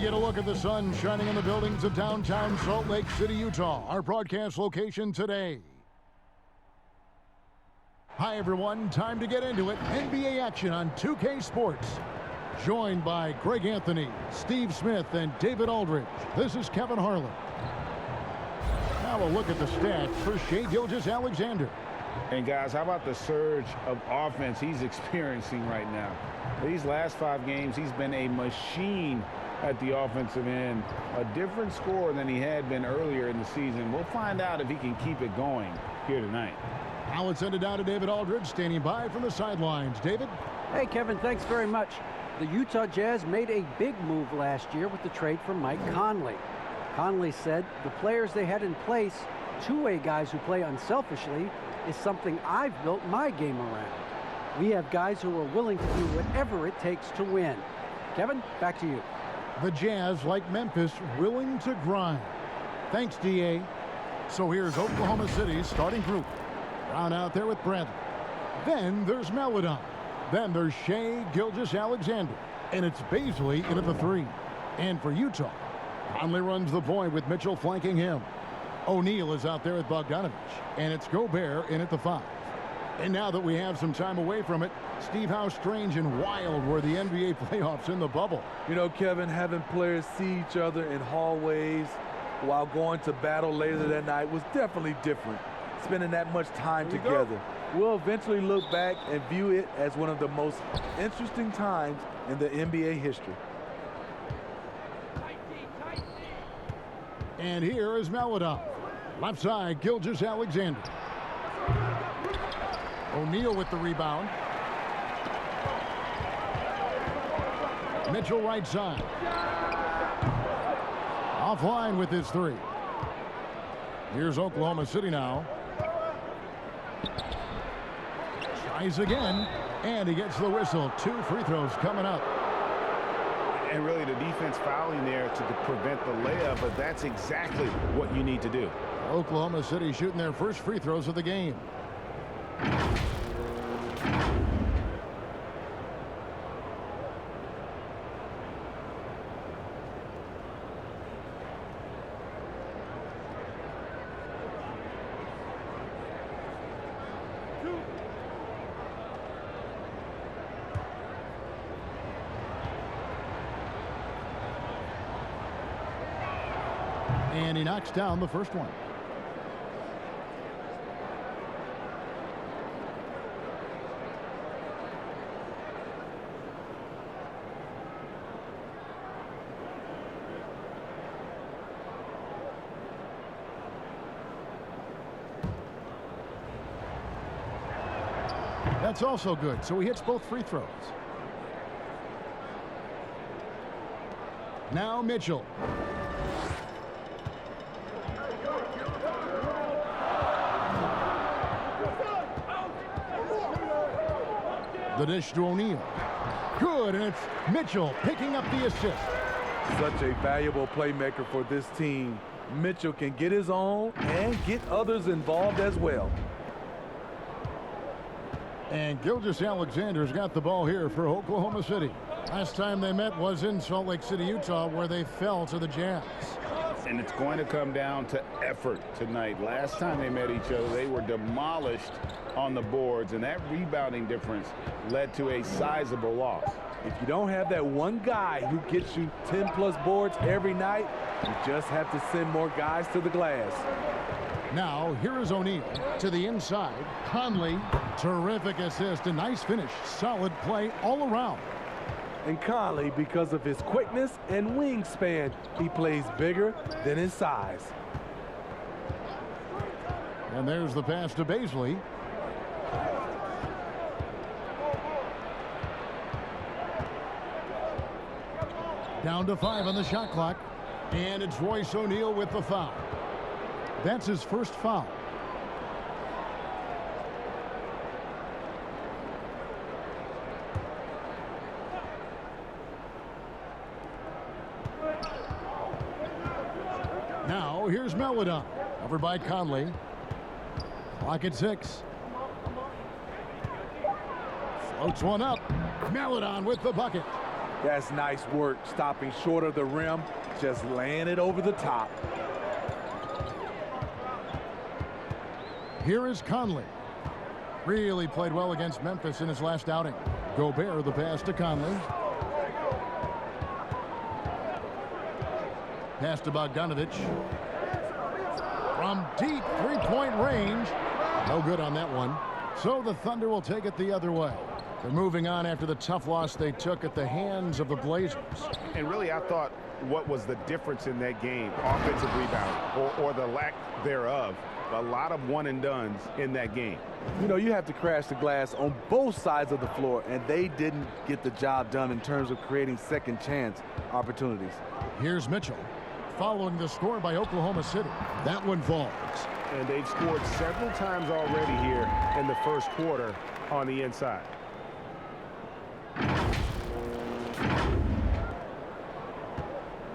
get a look at the sun shining on the buildings of downtown Salt Lake City, Utah, our broadcast location today. Hi, everyone. Time to get into it. NBA action on 2K Sports. Joined by Greg Anthony, Steve Smith, and David Aldridge. This is Kevin Harlan. Now a look at the stats for Shai Gilgeous-Alexander. And guys, how about the surge of offense he's experiencing right now? These last 5 games, he's been a machine at the offensive end. A different score than he had been earlier in the season. We'll find out if he can keep it going here tonight. Now let's send it down to David Aldridge, standing by from the sidelines. David? Hey, Kevin, thanks very much. The Utah Jazz made a big move last year with the trade for Mike Conley. Conley said the players they had in place, two-way guys who play unselfishly, is something I've built my game around. We have guys who are willing to do whatever it takes to win. Kevin, back to you. The Jazz, like Memphis, willing to grind. Thanks, D.A. So here's Oklahoma City's starting group. Brown out there with Bradley. Then there's Maledon. Then there's Shai Gilgeous-Alexander. And it's Bazley in at the 3. And for Utah, Conley runs the point with Mitchell flanking him. O'Neal is out there with Bogdanovic. And it's Gobert in at the 5. And now that we have some time away from it, Steve, how strange and wild were the NBA playoffs in the bubble? You know, Kevin, having players see each other in hallways while going to battle later that night was definitely different. Spending that much time together. We'll eventually look back and view it as one of the most interesting times in the NBA history. And here is Maledon. Left side, Gilgeous-Alexander. O'Neal with the rebound. Mitchell right side. Offline with his 3. Here's Oklahoma City now. Tries again, and he gets the whistle. 2 free throws coming up. And really the defense fouling there to prevent the layup, but that's exactly what you need to do. Oklahoma City shooting their first free throws of the game. And he knocks down the first one. That's also good, so he hits both free throws. Now Mitchell. The dish to O'Neal. Good, and it's Mitchell picking up the assist. Such a valuable playmaker for this team. Mitchell can get his own and get others involved as well. And Gilgeous-Alexander's got the ball here for Oklahoma City. Last time they met was in Salt Lake City, Utah, where they fell to the Jazz. And it's going to come down to effort tonight. Last time they met each other, they were demolished on the boards, and that rebounding difference led to a sizable loss. If you don't have that one guy who gets you 10-plus boards every night, you just have to send more guys to the glass. Now, here is O'Neal to the inside. Conley, terrific assist, a nice finish. Solid play all around. And Conley, because of his quickness and wingspan, he plays bigger than his size. And there's the pass to Bazley. Down to 5 on the shot clock. And it's Royce O'Neal with the foul. That's his first foul. Now, here's Maledon. Covered by Conley. Clock at 6. Floats one up. Maledon with the bucket. That's nice work, stopping short of the rim, just laying it over the top. Here is Conley. Really played well against Memphis in his last outing. Gobert the pass to Conley. Pass to Bogdanovic. From deep three-point range. No good on that one. So the Thunder will take it the other way. They're moving on after the tough loss they took at the hands of the Blazers. And really, I thought what was the difference in that game? Offensive rebound or the lack thereof. A lot of one-and-dones in that game. You know, you have to crash the glass on both sides of the floor, and they didn't get the job done in terms of creating second chance opportunities. Here's Mitchell following the score by Oklahoma City. That one falls. And they've scored several times already here in the first quarter on the inside.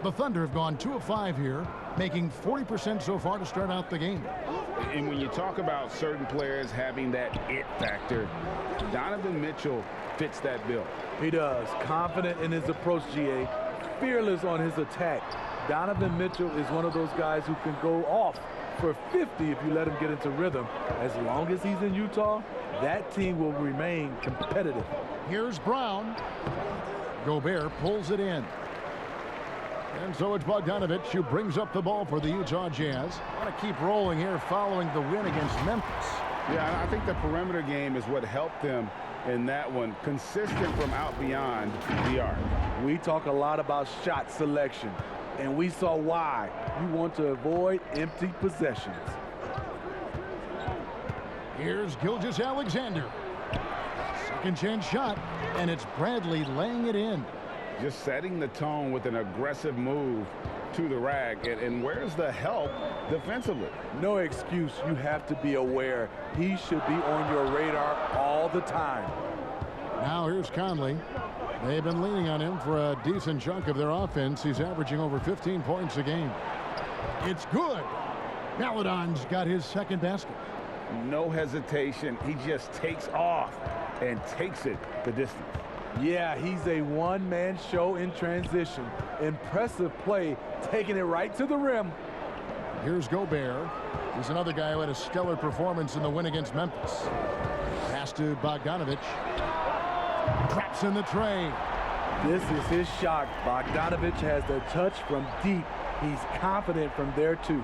The Thunder have gone 2 of 5 here, making 40% so far to start out the game. And when you talk about certain players having that it factor, Donovan Mitchell fits that bill. He does. Confident in his approach, GA. Fearless on his attack. Donovan Mitchell is one of those guys who can go off for 50 if you let him get into rhythm. As long as he's in Utah, that team will remain competitive. Here's Brown. Gobert pulls it in. And so it's Bogdanovic who brings up the ball for the Utah Jazz. Want to keep rolling here following the win against Memphis. Yeah, I think the perimeter game is what helped them in that one. Consistent from out beyond the arc. We talk a lot about shot selection, and we saw why. You want to avoid empty possessions. Here's Gilgeous-Alexander. Second chance shot, and it's Bradley laying it in. Just setting the tone with an aggressive move to the rack. And where's the help defensively? No excuse. You have to be aware. He should be on your radar all the time. Now here's Conley. They've been leaning on him for a decent chunk of their offense. He's averaging over 15 points a game. It's good. Maledon's got his second basket. No hesitation. He just takes off and takes it the distance. Yeah, he's a one-man show in transition. Impressive play, taking it right to the rim. Here's Gobert. He's another guy who had a stellar performance in the win against Memphis. Pass to Bogdanovic. Traps in the tray. This is his shot. Bogdanovic has the touch from deep. He's confident from there, too.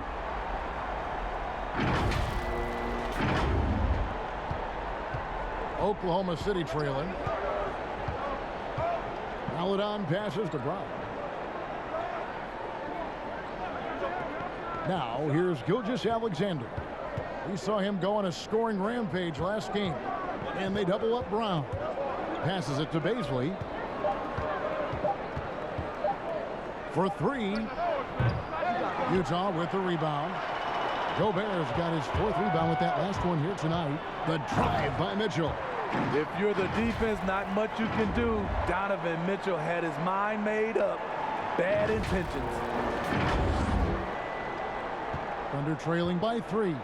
Oklahoma City trailing. Maledon passes to Brown. Now here's Gilgeous-Alexander. We saw him go on a scoring rampage last game. And they double up Brown. Passes it to Baisley. For 3. Utah with the rebound. Gobert's got his 4th rebound with that last one here tonight. The drive by Mitchell. If you're the defense, not much you can do. Donovan Mitchell had his mind made up. Bad intentions. Thunder trailing by 3.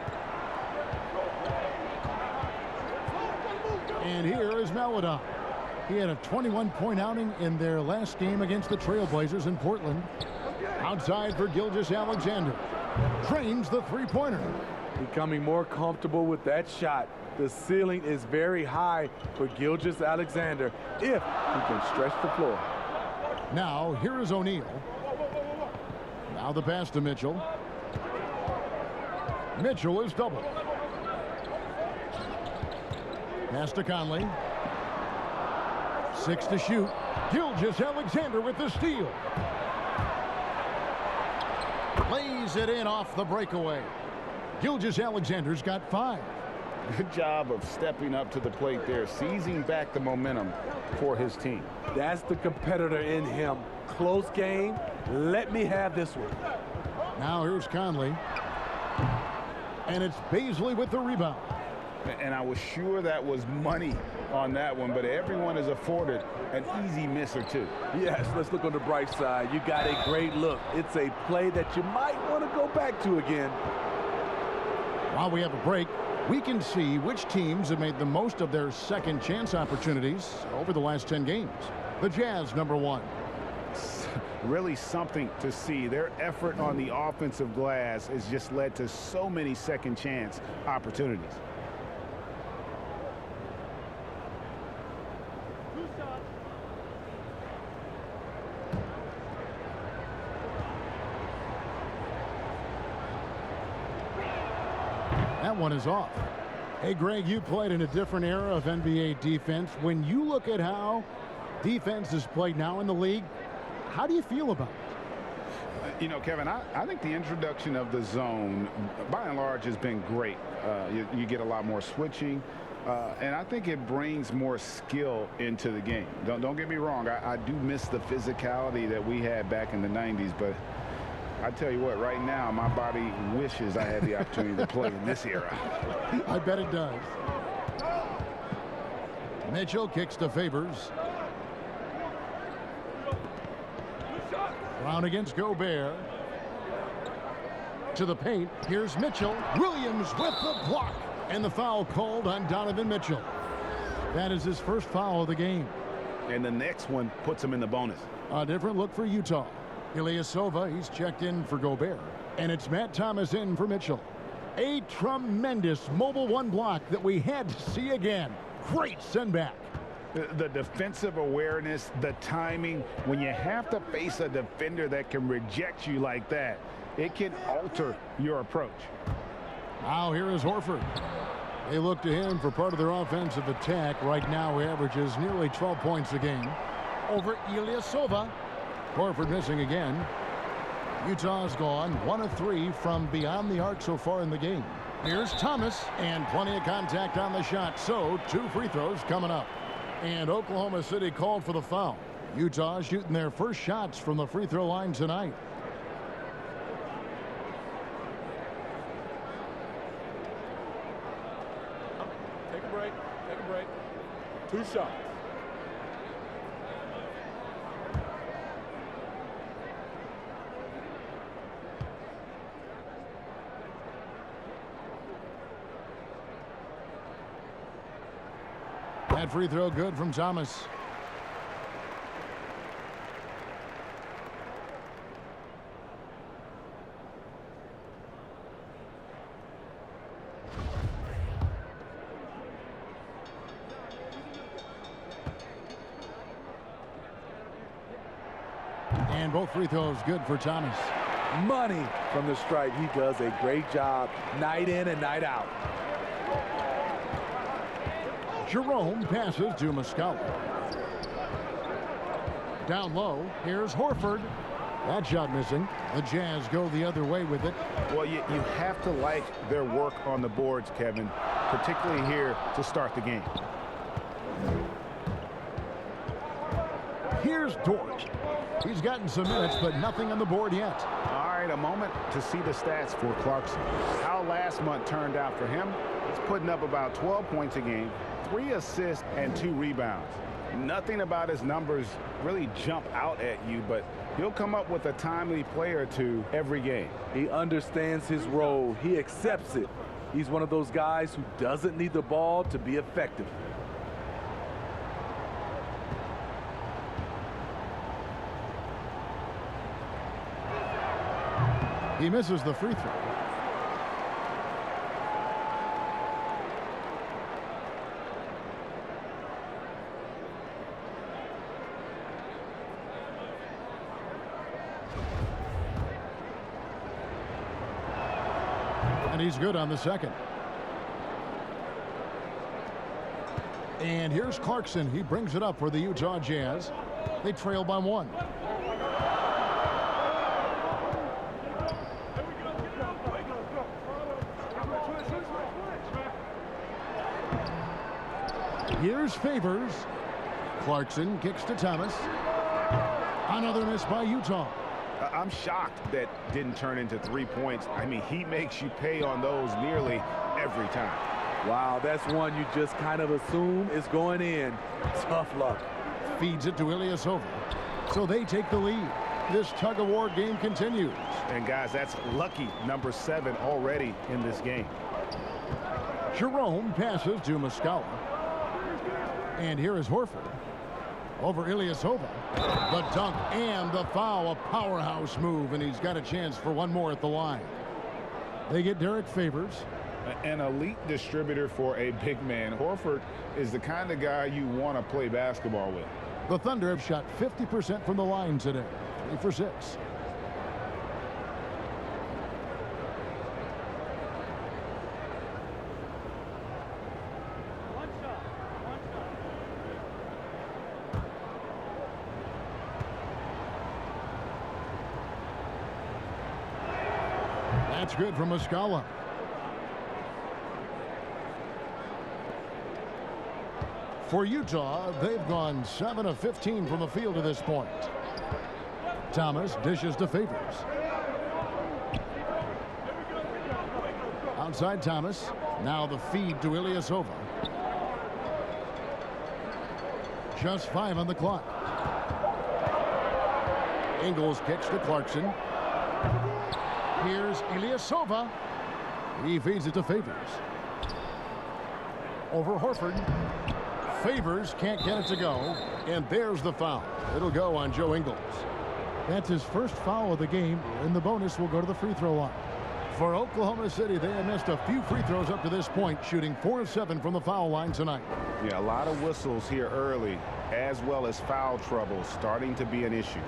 And here is Maledon. He had a 21-point outing in their last game against the Trailblazers in Portland. Outside for Gilgeous-Alexander. Drains the three-pointer. Becoming more comfortable with that shot. The ceiling is very high for Gilgeous-Alexander if he can stretch the floor. Now, here is O'Neal. Now the pass to Mitchell. Mitchell is doubled. Pass to Conley. 6 to shoot. Gilgeous-Alexander with the steal. Lays it in off the breakaway. Gilgeous-Alexander's got 5. Good job of stepping up to the plate there, seizing back the momentum for his team. That's the competitor in him. Close game. Let me have this one. Now here's Conley. And it's Baisley with the rebound. And I was sure that was money on that one, but everyone is afforded an easy miss or two. Yes, let's look on the bright side. You got a great look. It's a play that you might want to go back to again. While we have a break, we can see which teams have made the most of their second chance opportunities over the last 10 games. The Jazz, number 1. Really something to see. Their effort on the offensive glass has just led to so many second chance opportunities. That one is off. Hey, Greg, you played in a different era of NBA defense. When you look at how defense is played now in the league, how do you feel about it? You know, Kevin, I think the introduction of the zone, by and large, has been great. You get a lot more switching, and I think it brings more skill into the game. Don't get me wrong. I do miss the physicality that we had back in the 90s, but I tell you what, right now, my body wishes I had the opportunity to play in this era. I bet it does. Mitchell kicks to Favors. Brown against Gobert. To the paint. Here's Mitchell. Williams with the block. And the foul called on Donovan Mitchell. That is his first foul of the game. And the next one puts him in the bonus. A different look for Utah. Ilyasova, he's checked in for Gobert. And it's Matt Thomas in for Mitchell. A tremendous mobile one block that we had to see again. Great send back. The defensive awareness, the timing, when you have to face a defender that can reject you like that, it can alter your approach. Now here is Horford. They look to him for part of their offensive attack. Right now he averages nearly 12 points a game. Over Ilyasova. Horford missing again. Utah's gone 1 of 3 from beyond the arc so far in the game. Here's Thomas, and plenty of contact on the shot. So 2 free throws coming up. And Oklahoma City called for the foul. Utah shooting their first shots from the free throw line tonight. Take a break. Take a break. 2 shots. That free throw good from Thomas. And both free throws good for Thomas. Money from the stripe. He does a great job night in and night out. Jerome passes to Muscala. Down low, here's Horford. That shot missing. The Jazz go the other way with it. Well, you have to like their work on the boards, Kevin, particularly here to start the game. Here's Dort. He's gotten some minutes, but nothing on the board yet. All right, a moment to see the stats for Clarkson. How last month turned out for him. He's putting up about 12 points a game, 3 assists, and 2 rebounds. Nothing about his numbers really jump out at you, but he'll come up with a timely play or two every game. He understands his role. He accepts it. He's one of those guys who doesn't need the ball to be effective. He misses the free throw. And he's good on the second. And here's Clarkson. He brings it up for the Utah Jazz. They trail by 1. Here's Favors. Clarkson kicks to Thomas. Another miss by Utah. I'm shocked that didn't turn into 3 points. I mean, he makes you pay on those nearly every time. Wow, that's one you just kind of assume is going in. Tough luck. Feeds it to Ilyasova. So they take the lead. This tug-of-war game continues. And guys, that's lucky number 7 already in this game. Jerome passes to Muscala. And here is Horford. Over Ilyasova. The dunk and the foul. A powerhouse move, and he's got a chance for one more at the line. They get Derek Favors. An elite distributor for a big man. Horford is the kind of guy you want to play basketball with. The Thunder have shot 50% from the line today. 3 for 6. That's good from Muscala. For Utah, they've gone 7 of 15 from the field to this point. Thomas dishes to Favors. Outside Thomas. Now the feed to Ilyasova. Just 5 on the clock. Ingles kicks to Clarkson. Here's Ilyasova. He feeds it to Favors. Over Horford. Favors can't get it to go. And there's the foul. It'll go on Joe Ingles. That's his first foul of the game, and the bonus will go to the free throw line. For Oklahoma City, they have missed a few free throws up to this point, shooting 4 of 7 from the foul line tonight. Yeah, a lot of whistles here early, as well as foul trouble starting to be an issue.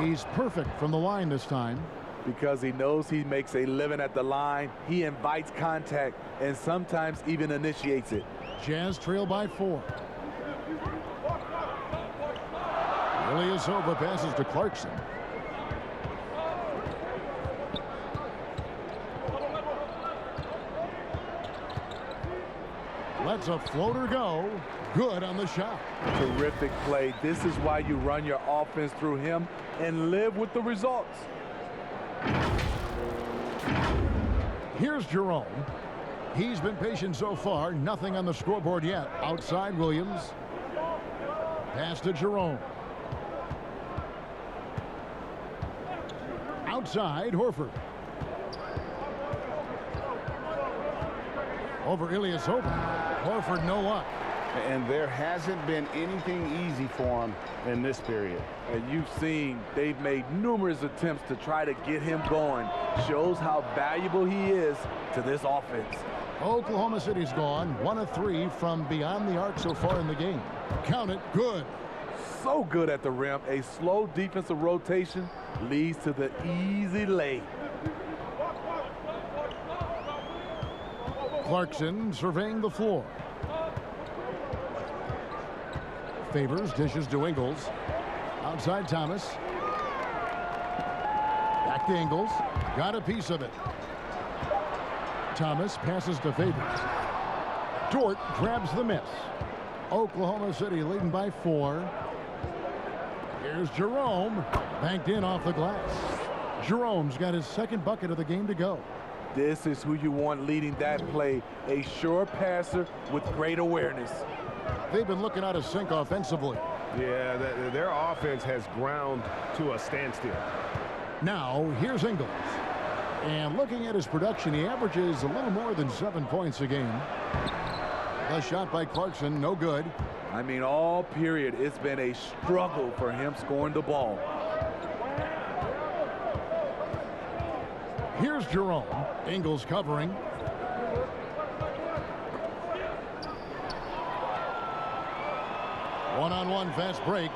He's perfect from the line this time. Because he knows he makes a living at the line, he invites contact and sometimes even initiates it. Jazz trail by 4. Ilyasova passes to Clarkson. Lets a floater go. Good on the shot. Terrific play. This is why you run your offense through him and live with the results. Here's Jerome. He's been patient so far. Nothing on the scoreboard yet. Outside Williams. Pass to Jerome. Outside Horford. Over Ilyasova. Horford no luck. And there hasn't been anything easy for him in this period. And you've seen they've made numerous attempts to try to get him going. Shows how valuable he is to this offense. Oklahoma City's gone 1 of 3 from beyond the arc so far in the game. Count it. Good. So good at the rim. A slow defensive rotation leads to the easy lay. Clarkson surveying the floor. Favors dishes to Ingles. Outside Thomas. Back to Ingles. Got a piece of it. Thomas passes to Favors. Dort grabs the miss. Oklahoma City leading by 4. Here's Jerome. Banked in off the glass. Jerome's got his second bucket of the game to go. This is who you want leading that play. A sure passer with great awareness. They've been looking out of sync offensively. Yeah, their offense has ground to a standstill. Now, here's Ingles. And looking at his production, he averages a little more than 7 points a game. A shot by Clarkson, no good. I mean, all period, it's been a struggle for him scoring the ball. Here's Jerome. Ingles covering. One-on-one fast break.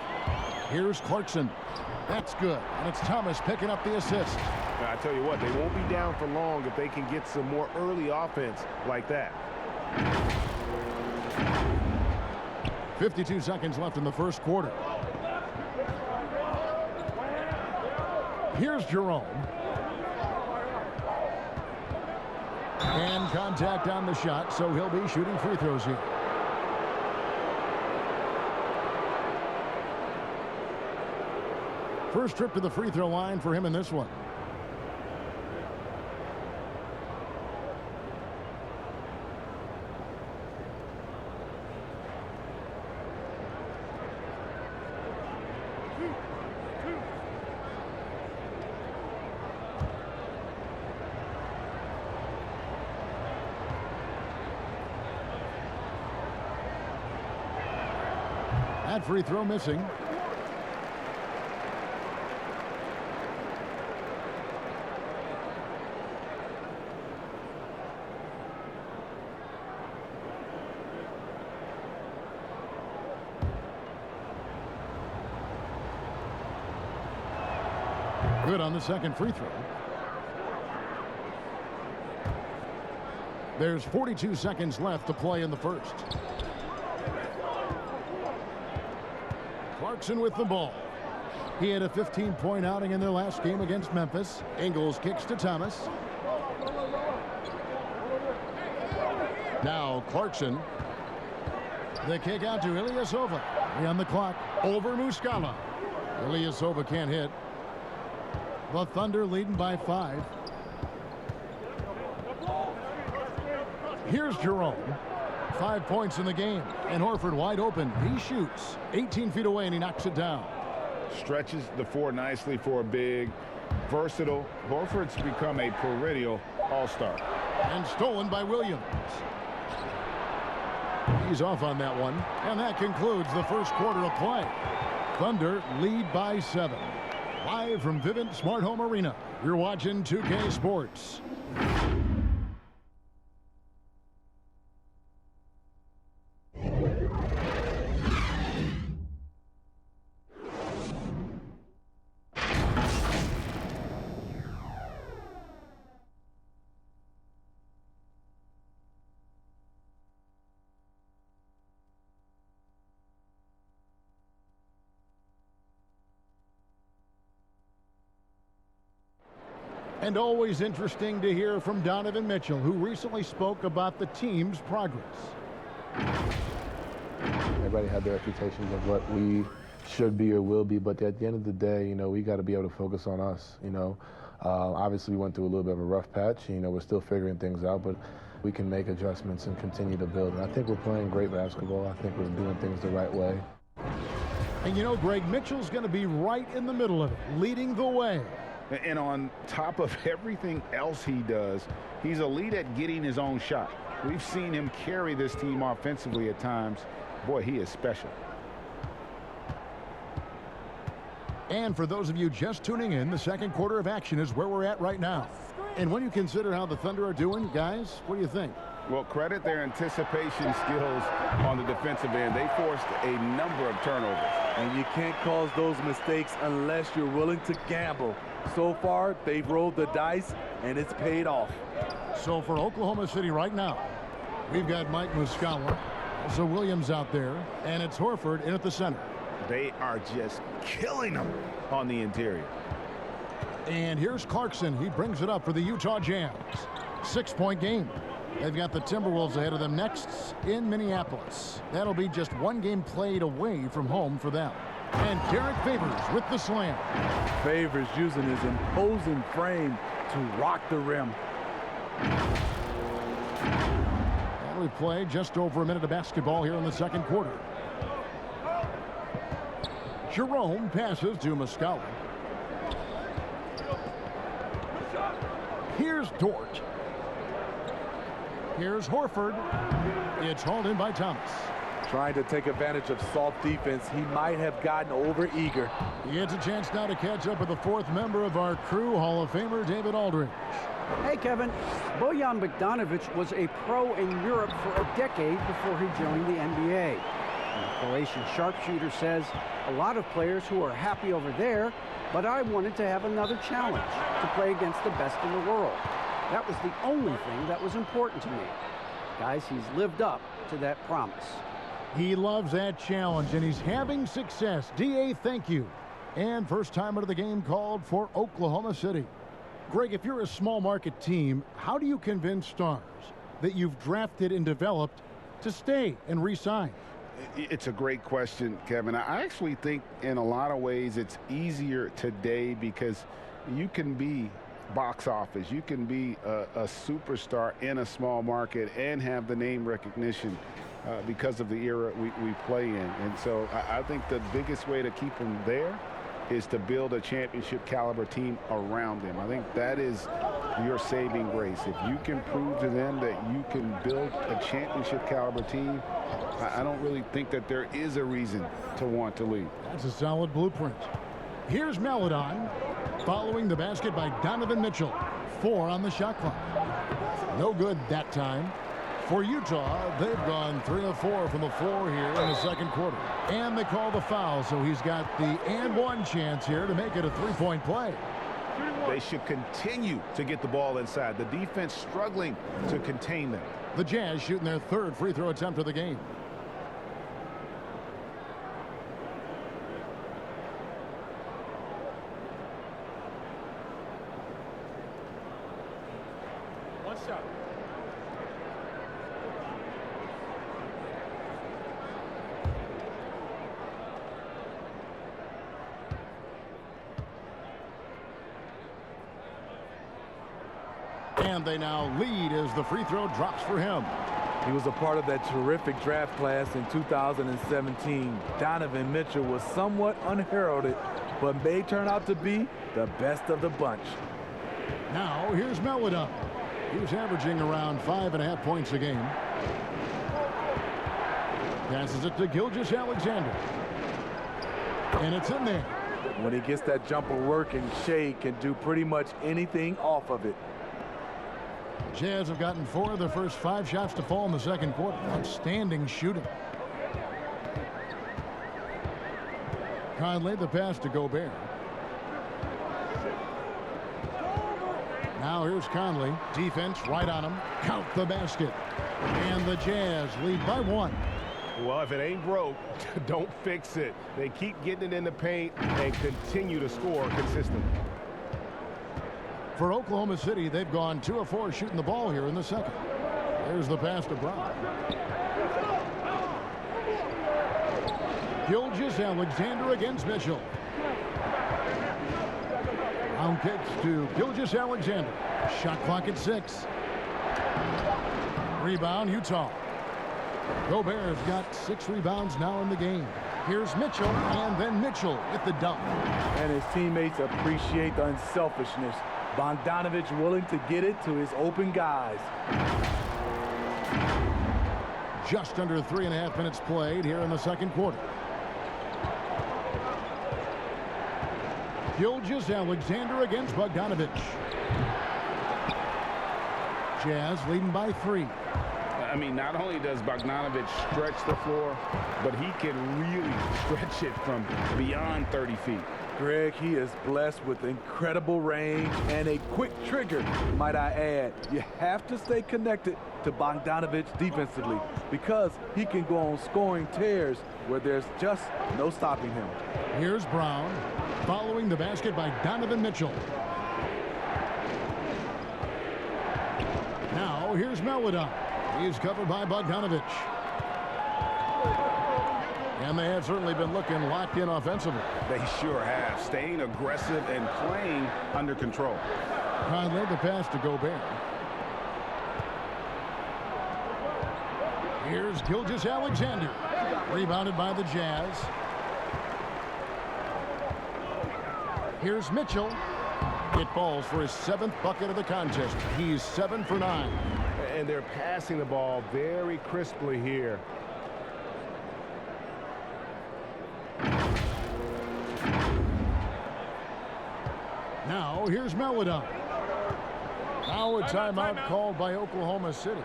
Here's Clarkson. That's good. And it's Thomas picking up the assist. I tell you what, they won't be down for long if they can get some more early offense like that. 52 seconds left in the first quarter. Here's Jerome. And contact on the shot, so he'll be shooting free throws here. First trip to the free throw line for him in this one. That free throw missing. Good on the second free throw. There's 42 seconds left to play in the first. Clarkson with the ball. He had a 15-point outing in their last game against Memphis. Ingles kicks to Thomas. Now Clarkson. The kick out to Ilyasova. 3 on the clock. Over Muscala. Ilyasova can't hit. The Thunder leading by 5. Here's Jerome. 5 points in the game. And Horford wide open. He shoots 18 feet away and he knocks it down. Stretches the floor nicely for a big, versatile. Horford's become a perennial all-star. And stolen by Williams. He's off on that one. And that concludes the first quarter of play. Thunder lead by 7. Live from Vivint Smart Home Arena, you're watching 2K Sports. And always interesting to hear from Donovan Mitchell, who recently spoke about the team's progress. Everybody had their expectations of what we should be or will be, but at the end of the day, we got to be able to focus on us. Obviously we went through a little bit of a rough patch. We're still figuring things out, but we can make adjustments and continue to build. And I think we're playing great basketball. I think we're doing things the right way. And Greg, Mitchell's going to be right in the middle of it, leading the way. And on top of everything else he does, he's elite at getting his own shot. We've seen him carry this team offensively at times. Boy, he is special. And for those of you just tuning in, the second quarter of action is where we're at right now. And when you consider how the Thunder are doing, guys, what do you think? Well, credit their anticipation skills on the defensive end. They forced a number of turnovers. And you can't cause those mistakes unless you're willing to gamble. So far, they've rolled the dice, and it's paid off. So for Oklahoma City right now, we've got Mike Muscala, also Williams out there, and it's Horford in at the center. They are just killing them on the interior. And here's Clarkson. He brings it up for the Utah Jazz. 6-point game. They've got the Timberwolves ahead of them next in Minneapolis. That'll be just one game played away from home for them. And Derek Favors with the slam. Favors using his imposing frame to rock the rim. And we play just over a minute of basketball here in the second quarter. Jerome passes to Muscala. Here's Dort. Here's Horford. It's hauled in by Thomas. Trying to take advantage of soft defense. He might have gotten over eager. He gets a chance now to catch up with the fourth member of our crew, Hall of Famer David Aldridge. Hey, Kevin. Bojan Bogdanovic was a pro in Europe for a decade before he joined the NBA. And the Croatian sharpshooter says, a lot of players who are happy over there, but I wanted to have another challenge, to play against the best in the world. That was the only thing that was important to me. Guys, he's lived up to that promise. He loves that challenge, and he's having success. D.A., thank you. And first timer of the game called for Oklahoma City. Greg, if you're a small market team, how do you convince stars that you've drafted and developed to stay and re-sign? It's a great question, Kevin. I actually think in a lot of ways it's easier today because you can be box office. You can be a superstar in a small market and have the name recognition because of the era we play in. And so I think the biggest way to keep them there is to build a championship caliber team around them. I think that is your saving grace. If you can prove to them that you can build a championship caliber team, I don't really think that there is a reason to want to leave. That's a solid blueprint. Here's Maledon following the basket by Donovan Mitchell. 4 on the shot clock. No good that time. For Utah, they've gone 3 of 4 from the floor here in the second quarter. And they call the foul, so he's got the and one chance here to make it a three-point play. They should continue to get the ball inside. The defense struggling to contain them. The Jazz shooting their 3rd free throw attempt of the game. One shot. And they now lead as the free throw drops for him. He was a part of that terrific draft class in 2017. Donovan Mitchell was somewhat unheralded, but may turn out to be the best of the bunch. Now here's Maledon. He's averaging around 5.5 points a game. Passes it to Gilgeous-Alexander. And it's in there. When he gets that jumper working, Shea can do pretty much anything off of it. Jazz have gotten 4 of their first 5 shots to fall in the second quarter. Outstanding shooting. Conley, the pass to Gobert. Now here's Conley. Defense right on him. Count the basket. And the Jazz lead by 1. Well, if it ain't broke, don't fix it. They keep getting it in the paint and continue to score consistently. For Oklahoma City, they've gone 2 of 4 shooting the ball here in the second. There's the pass to Brown. Gilgeous-Alexander against Mitchell. Brown kicks to Gilgeous-Alexander. Shot clock at 6. Rebound, Utah. Gobert's got 6 rebounds now in the game. Here's Mitchell, and then Mitchell with the dunk. And his teammates appreciate the unselfishness. Bogdanovic willing to get it to his open guys. Just under 3.5 minutes played here in the second quarter. Gilgeous-Alexander against Bogdanovic. Jazz leading by 3. I mean, not only does Bogdanovic stretch the floor, but he can really stretch it from beyond 30 feet. Greg, he is blessed with incredible range and a quick trigger, might I add. You have to stay connected to Bogdanovic defensively because he can go on scoring tears where there's just no stopping him. Here's Brown following the basket by Donovan Mitchell. Now here's Maledon. He's covered by Bogdanovic. And they have certainly been looking locked in offensively. They sure have. Staying aggressive and playing under control. Conley, the pass to Gobert. Here's Gilgeous-Alexander. Rebounded by the Jazz. Here's Mitchell. It falls for his 7th bucket of the contest. He's 7 for 9. And they're passing the ball very crisply here. Now here's Maledon. Now a timeout called by Oklahoma City.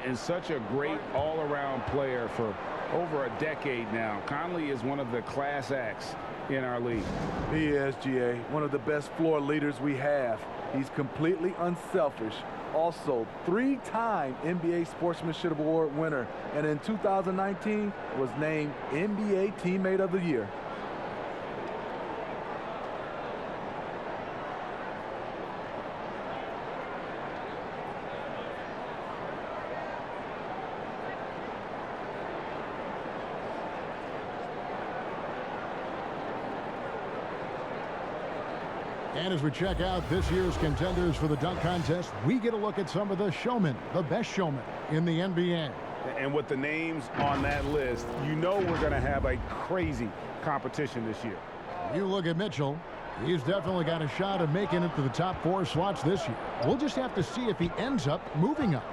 And such a great all-around player for over a decade now. Conley is one of the class acts in our league. He is, GA, one of the best floor leaders we have. He's completely unselfish. Also, 3-time NBA Sportsmanship Award winner, and in 2019 was named NBA Teammate of the Year. And as we check out this year's contenders for the dunk contest, we get a look at some of the showmen, the best showmen in the NBA. And with the names on that list, you know we're going to have a crazy competition this year. You look at Mitchell. He's definitely got a shot of making it to the top 4 slots this year. We'll just have to see if he ends up moving up.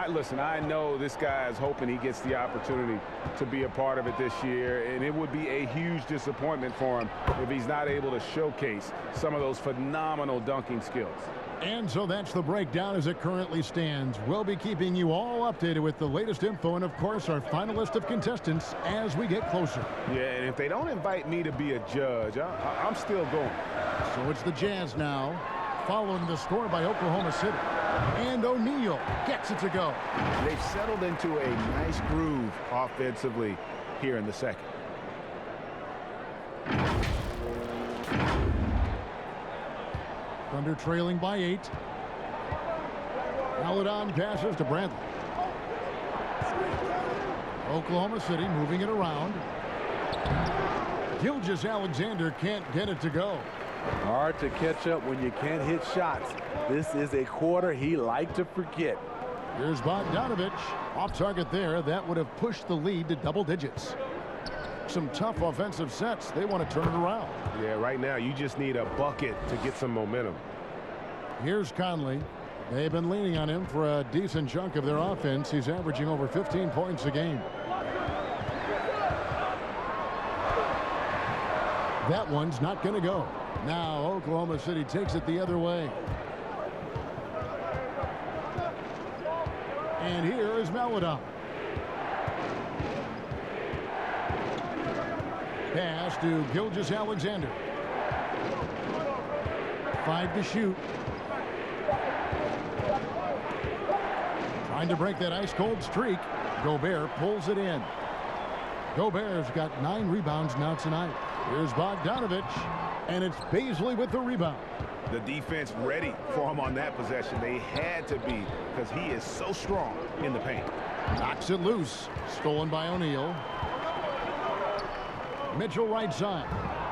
Listen, I know this guy is hoping he gets the opportunity to be a part of it this year, and it would be a huge disappointment for him if he's not able to showcase some of those phenomenal dunking skills. And so that's the breakdown as it currently stands. We'll be keeping you all updated with the latest info and, of course, our final list of contestants as we get closer. Yeah, and if they don't invite me to be a judge, I'm still going. So it's the Jazz now, following the score by Oklahoma City. And O'Neal gets it to go. They've settled into a nice groove offensively here in the second. Thunder trailing by 8. Maledon passes to Bradley. Oklahoma City moving it around. Gilgeous-Alexander can't get it to go. Hard to catch up when you can't hit shots. This is a quarter he liked to forget. Here's Bogdanovic. Off target there. That would have pushed the lead to double digits. Some tough offensive sets. They want to turn it around. Yeah, right now you just need a bucket to get some momentum. Here's Conley. They've been leaning on him for a decent chunk of their offense. He's averaging over 15 points a game. That one's not going to go. Now Oklahoma City takes it the other way. And here is Maledon. Pass to Gilgeous-Alexander. 5 to shoot. Trying to break that ice-cold streak. Gobert pulls it in. Gobert's got 9 rebounds now tonight. Here's Bogdanovic, and it's Bazley with the rebound. The defense ready for him on that possession. They had to be, because he is so strong in the paint. Knocks it loose. Stolen by O'Neal. Mitchell right side.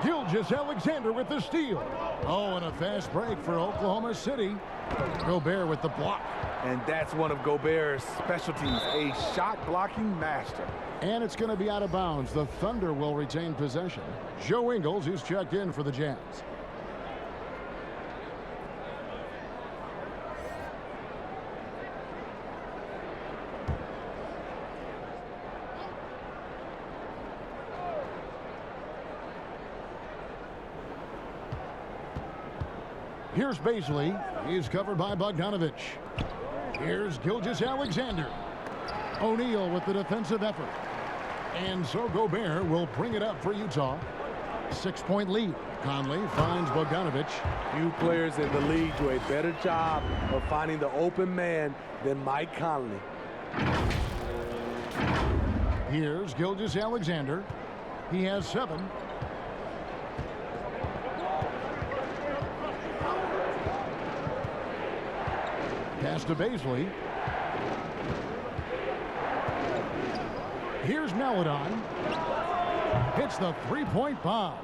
Gilgeous-Alexander with the steal. Oh, and a fast break for Oklahoma City. Gobert with the block. And that's one of Gobert's specialties, a shot-blocking master. And it's going to be out of bounds. The Thunder will retain possession. Joe Ingles is checked in for the Jazz. Here's Bazley. He's covered by Bogdanovic. Here's Gilgeous-Alexander. O'Neal with the defensive effort. And so Gobert will bring it up for Utah. 6-point lead. Conley finds Bogdanovic. Few players in the league do a better job of finding the open man than Mike Conley. Here's Gilgeous-Alexander. He has 7. Pass to Bazley. Here's Maledon. Hits the 3-point bomb.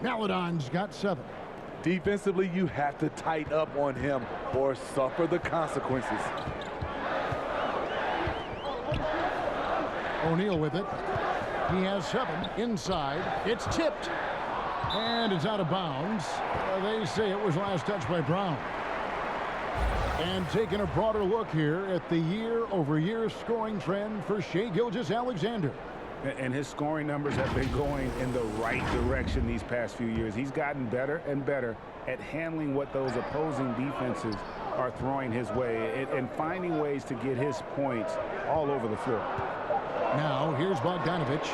Maledon's got 7. Defensively, you have to tighten up on him or suffer the consequences. O'Neal with it. He has 7 inside. It's tipped. And it's out of bounds. They say it was last touched by Brown. And taking a broader look here at the year-over-year scoring trend for Shai Gilgeous-Alexander. And his scoring numbers have been going in the right direction these past few years. He's gotten better and better at handling what those opposing defenses are throwing his way and finding ways to get his points all over the floor. Now, here's Bogdanovic.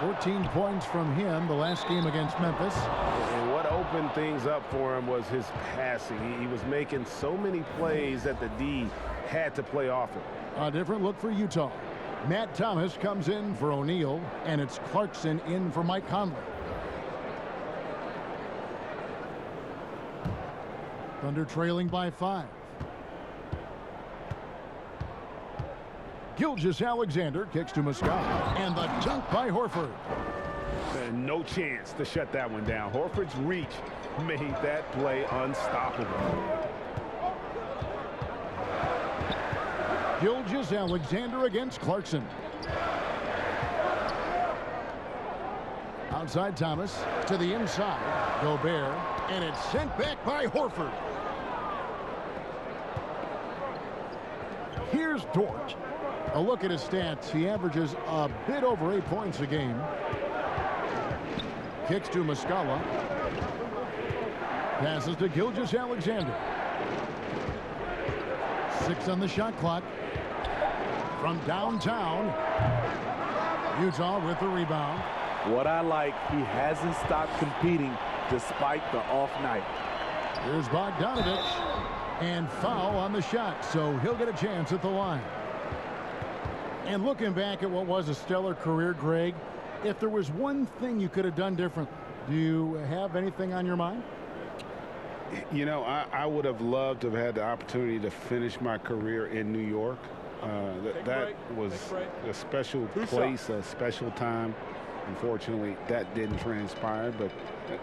14 points from him the last game against Memphis. And what opened things up for him was his passing. He was making so many plays that the D had to play off him. A different look for Utah. Matt Thomas comes in for O'Neal, and it's Clarkson in for Mike Conley. Thunder trailing by 5. Gilgeous-Alexander kicks to Muscala, and the dunk by Horford. No chance to shut that one down. Horford's reach made that play unstoppable. Gilgeous-Alexander against Clarkson. Outside Thomas to the inside. Gobert. And it's sent back by Horford. Here's Dort. A look at his stats. He averages a bit over 8 points a game. Kicks to Muscala. Passes to Gilgeous-Alexander. 6 on the shot clock. From downtown. Utah with the rebound. What I like, he hasn't stopped competing despite the off night. Here's Bogdanovic. And foul on the shot, so he'll get a chance at the line. And looking back at what was a stellar career, Greg, if there was one thing you could have done different, do you have anything on your mind? You know, I would have loved to have had the opportunity to finish my career in New York. That was a special place, a special time. Unfortunately, that didn't transpire, but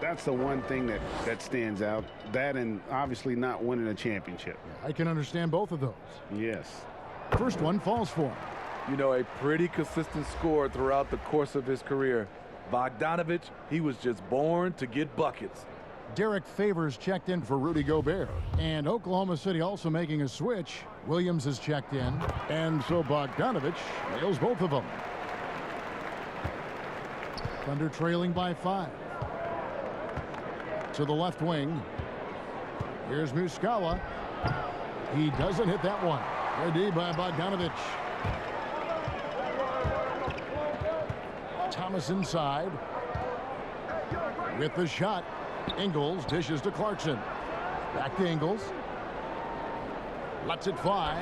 that's the one thing that stands out. That and obviously not winning a championship. I can understand both of those. Yes. First one falls for him. You know, a pretty consistent scorer throughout the course of his career. Bogdanovic, he was just born to get buckets. Derek Favors checked in for Rudy Gobert. And Oklahoma City also making a switch. Williams has checked in. And so Bogdanovic nails both of them. Thunder trailing by 5. To the left wing. Here's Muscala. He doesn't hit that one. Ready by Bogdanovic. Thomas inside. With the shot. Ingles dishes to Clarkson. Back to Ingles. Lets it fly.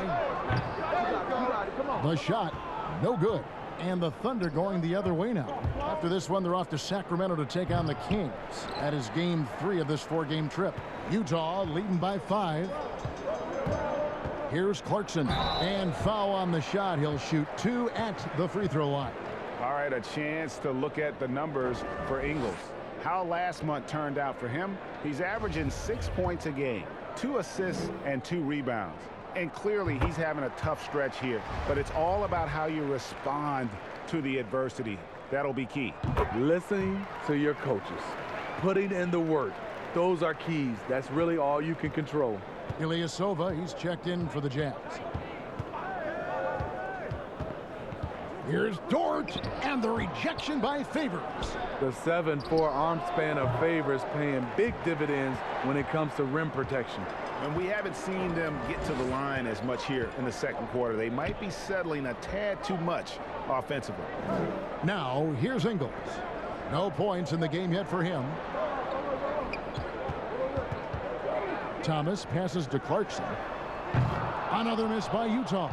The shot. No good. And the Thunder going the other way now. After this one, they're off to Sacramento to take on the Kings. That is game 3 of this 4-game trip. Utah leading by 5. Here's Clarkson. And foul on the shot. He'll shoot 2 at the free throw line. All right, a chance to look at the numbers for Ingles. How last month turned out for him. He's averaging 6 points a game, 2 assists, and 2 rebounds. And clearly he's having a tough stretch here, but it's all about how you respond to the adversity. That'll be key. Listening to your coaches, putting in the work. Those are keys. That's really all you can control. Ilyasova, he's checked in for the Jazz. Here's Dort, and the rejection by Favors. The 7'4" arm span of Favors paying big dividends when it comes to rim protection. And we haven't seen them get to the line as much here in the second quarter. They might be settling a tad too much offensively. Now, here's Ingles. No points in the game yet for him. Thomas passes to Clarkson. Another miss by Utah.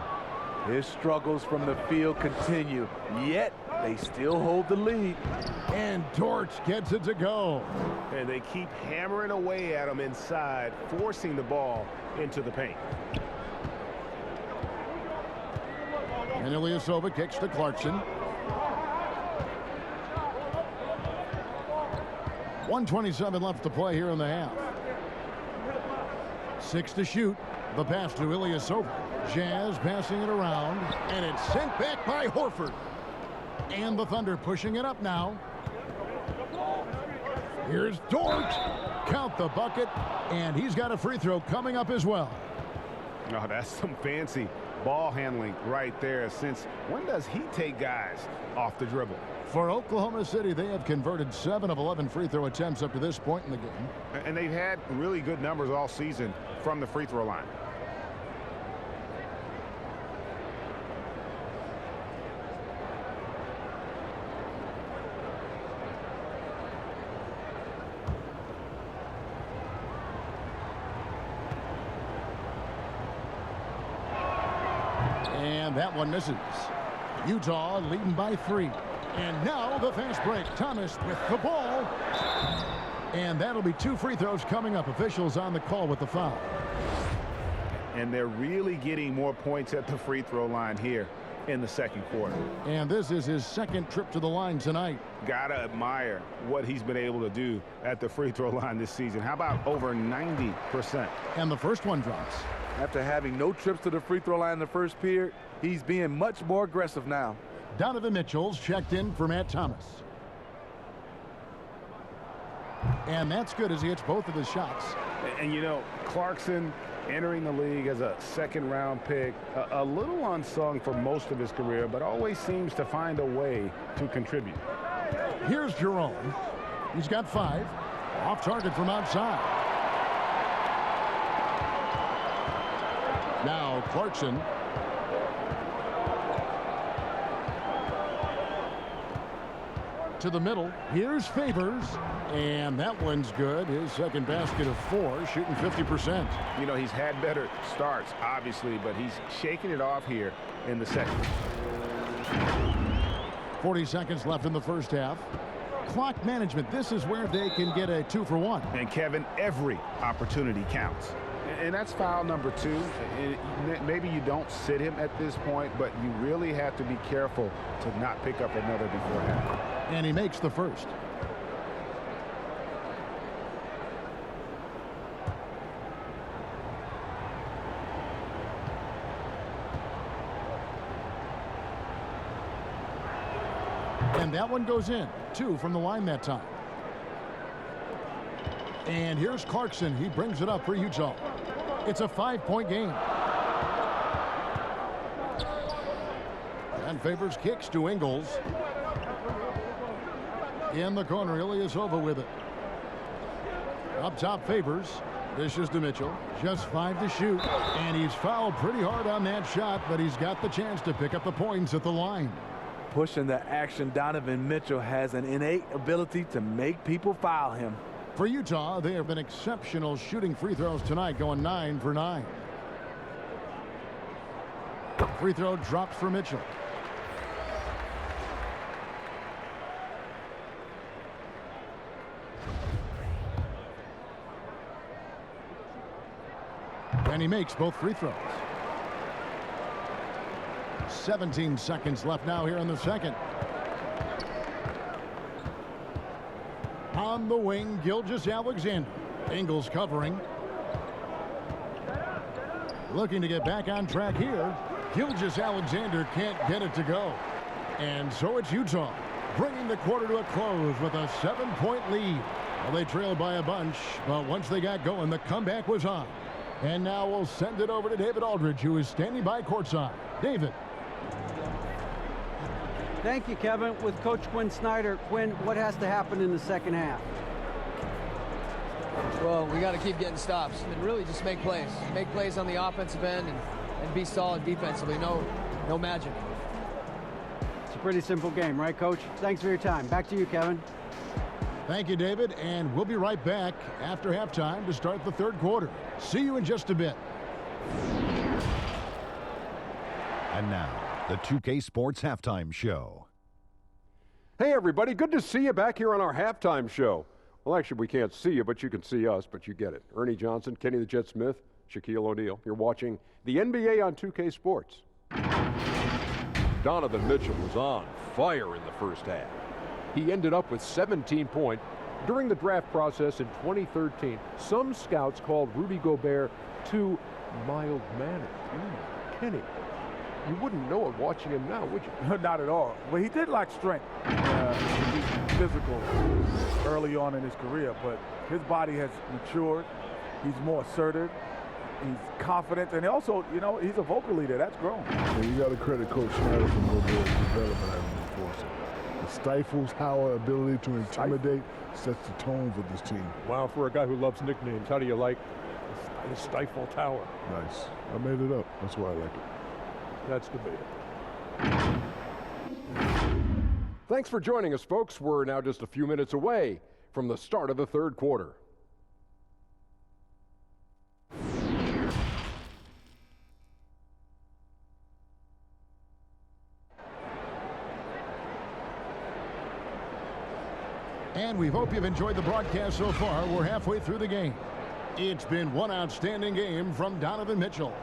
His struggles from the field continue, yet they still hold the lead. And Dort gets it to go. And they keep hammering away at him inside, forcing the ball into the paint. And Ilyasova kicks to Clarkson. 1:27 left to play here in the half. 6 to shoot. The pass to Ilyasova. Jazz passing it around, and it's sent back by Horford. And the Thunder pushing it up now. Here's Dort. Count the bucket, and he's got a free throw coming up as well. Oh, that's some fancy ball handling right there. Since when does he take guys off the dribble? For Oklahoma City, they have converted 7 of 11 free throw attempts up to this point in the game. And they've had really good numbers all season from the free throw line. And that one misses. Utah leading by 3. And now the fast break. Thomas with the ball. And that'll be 2 free throws coming up. Officials on the call with the foul. And they're really getting more points at the free throw line here in the second quarter. And this is his second trip to the line tonight. Gotta admire what he's been able to do at the free throw line this season. How about over 90%? And the first one drops. After having no trips to the free throw line in the first period, he's being much more aggressive now. Donovan Mitchell's checked in for Matt Thomas. And that's good as he hits both of his shots. And you know, Clarkson entering the league as a second-round pick, a little unsung for most of his career, but always seems to find a way to contribute. Here's Jerome. He's got 5. Off target from outside. Now Clarkson. To the middle. Here's Favors. And that one's good. His second basket of 4, shooting 50%. You know, he's had better starts, obviously, but he's shaking it off here in the second. 40 seconds left in the first half. Clock management. This is where they can get a 2-for-1. And Kevin, every opportunity counts. And that's foul number 2. Maybe you don't sit him at this point, but you really have to be careful to not pick up another before half. And he makes the first. And that one goes in. 2 from the line that time. And here's Clarkson. He brings it up for Utah. It's a 5-point game. And Favors kicks to Ingles. In the corner, Ilyasova with it. Up top, Favors. Dishes to Mitchell. Just 5 to shoot. And he's fouled pretty hard on that shot, but he's got the chance to pick up the points at the line. Pushing the action, Donovan Mitchell has an innate ability to make people foul him. For Utah, they have been exceptional shooting free throws tonight, going 9 for 9. Free throw drops for Mitchell. And he makes both free throws. 17 seconds left now here in the second. On the wing, Gilgeous-Alexander. Ingles covering. Looking to get back on track here. Gilgeous-Alexander can't get it to go. And so it's Utah bringing the quarter to a close with a 7-point lead. Well, they trailed by a bunch, but once they got going, the comeback was on. And now we'll send it over to David Aldridge, who is standing by courtside. David. Thank you, Kevin. With Coach Quinn Snyder, Quinn, what has to happen in the second half? Well, we got to keep getting stops and really just make plays. Make plays on the offensive end and be solid defensively. No magic. It's a pretty simple game, right, Coach? Thanks for your time. Back to you, Kevin. Thank you, David, and we'll be right back after halftime to start the third quarter. See you in just a bit. And now, the 2K Sports Halftime Show. Hey, everybody. Good to see you back here on our halftime show. Well, actually, we can't see you, but you can see us, but you get it. Ernie Johnson, Kenny the Jet Smith, Shaquille O'Neal. You're watching the NBA on 2K Sports. Donovan Mitchell was on fire in the first half. He ended up with 17 points. During the draft process in 2013, some scouts called Rudy Gobert too mild-mannered. Kenny, you wouldn't know it watching him now, would you? Not at all. But he did lack strength. He's physical early on in his career, but his body has matured. He's more assertive. He's confident, and also, you know, he's a vocal leader. That's grown. Yeah, you got to credit Coach Snyder for Gobert's development as an enforcer. It stifles our ability to intimidate, sets the tone for this team. Wow, for a guy who loves nicknames, how do you like the Stifle Tower? Nice. I made it up. That's why I like it. That's debatable. Thanks for joining us, folks. We're now just a few minutes away from the start of the third quarter. And we hope you've enjoyed the broadcast so far. We're halfway through the game. It's been one outstanding game from Donovan Mitchell.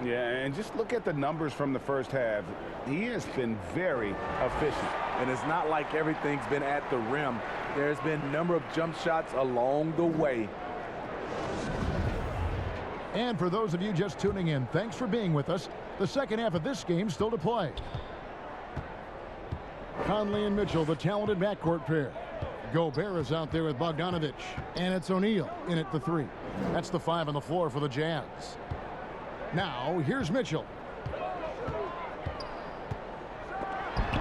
Yeah, and just look at the numbers from the first half. He has been very efficient. And it's not like everything's been at the rim. There's been a number of jump shots along the way. And for those of you just tuning in, thanks for being with us. The second half of this game still to play. Conley and Mitchell, the talented backcourt pair. Gobert is out there with Bogdanovic, and it's O'Neal in at the 3. That's the 5 on the floor for the Jazz. Now, here's Mitchell.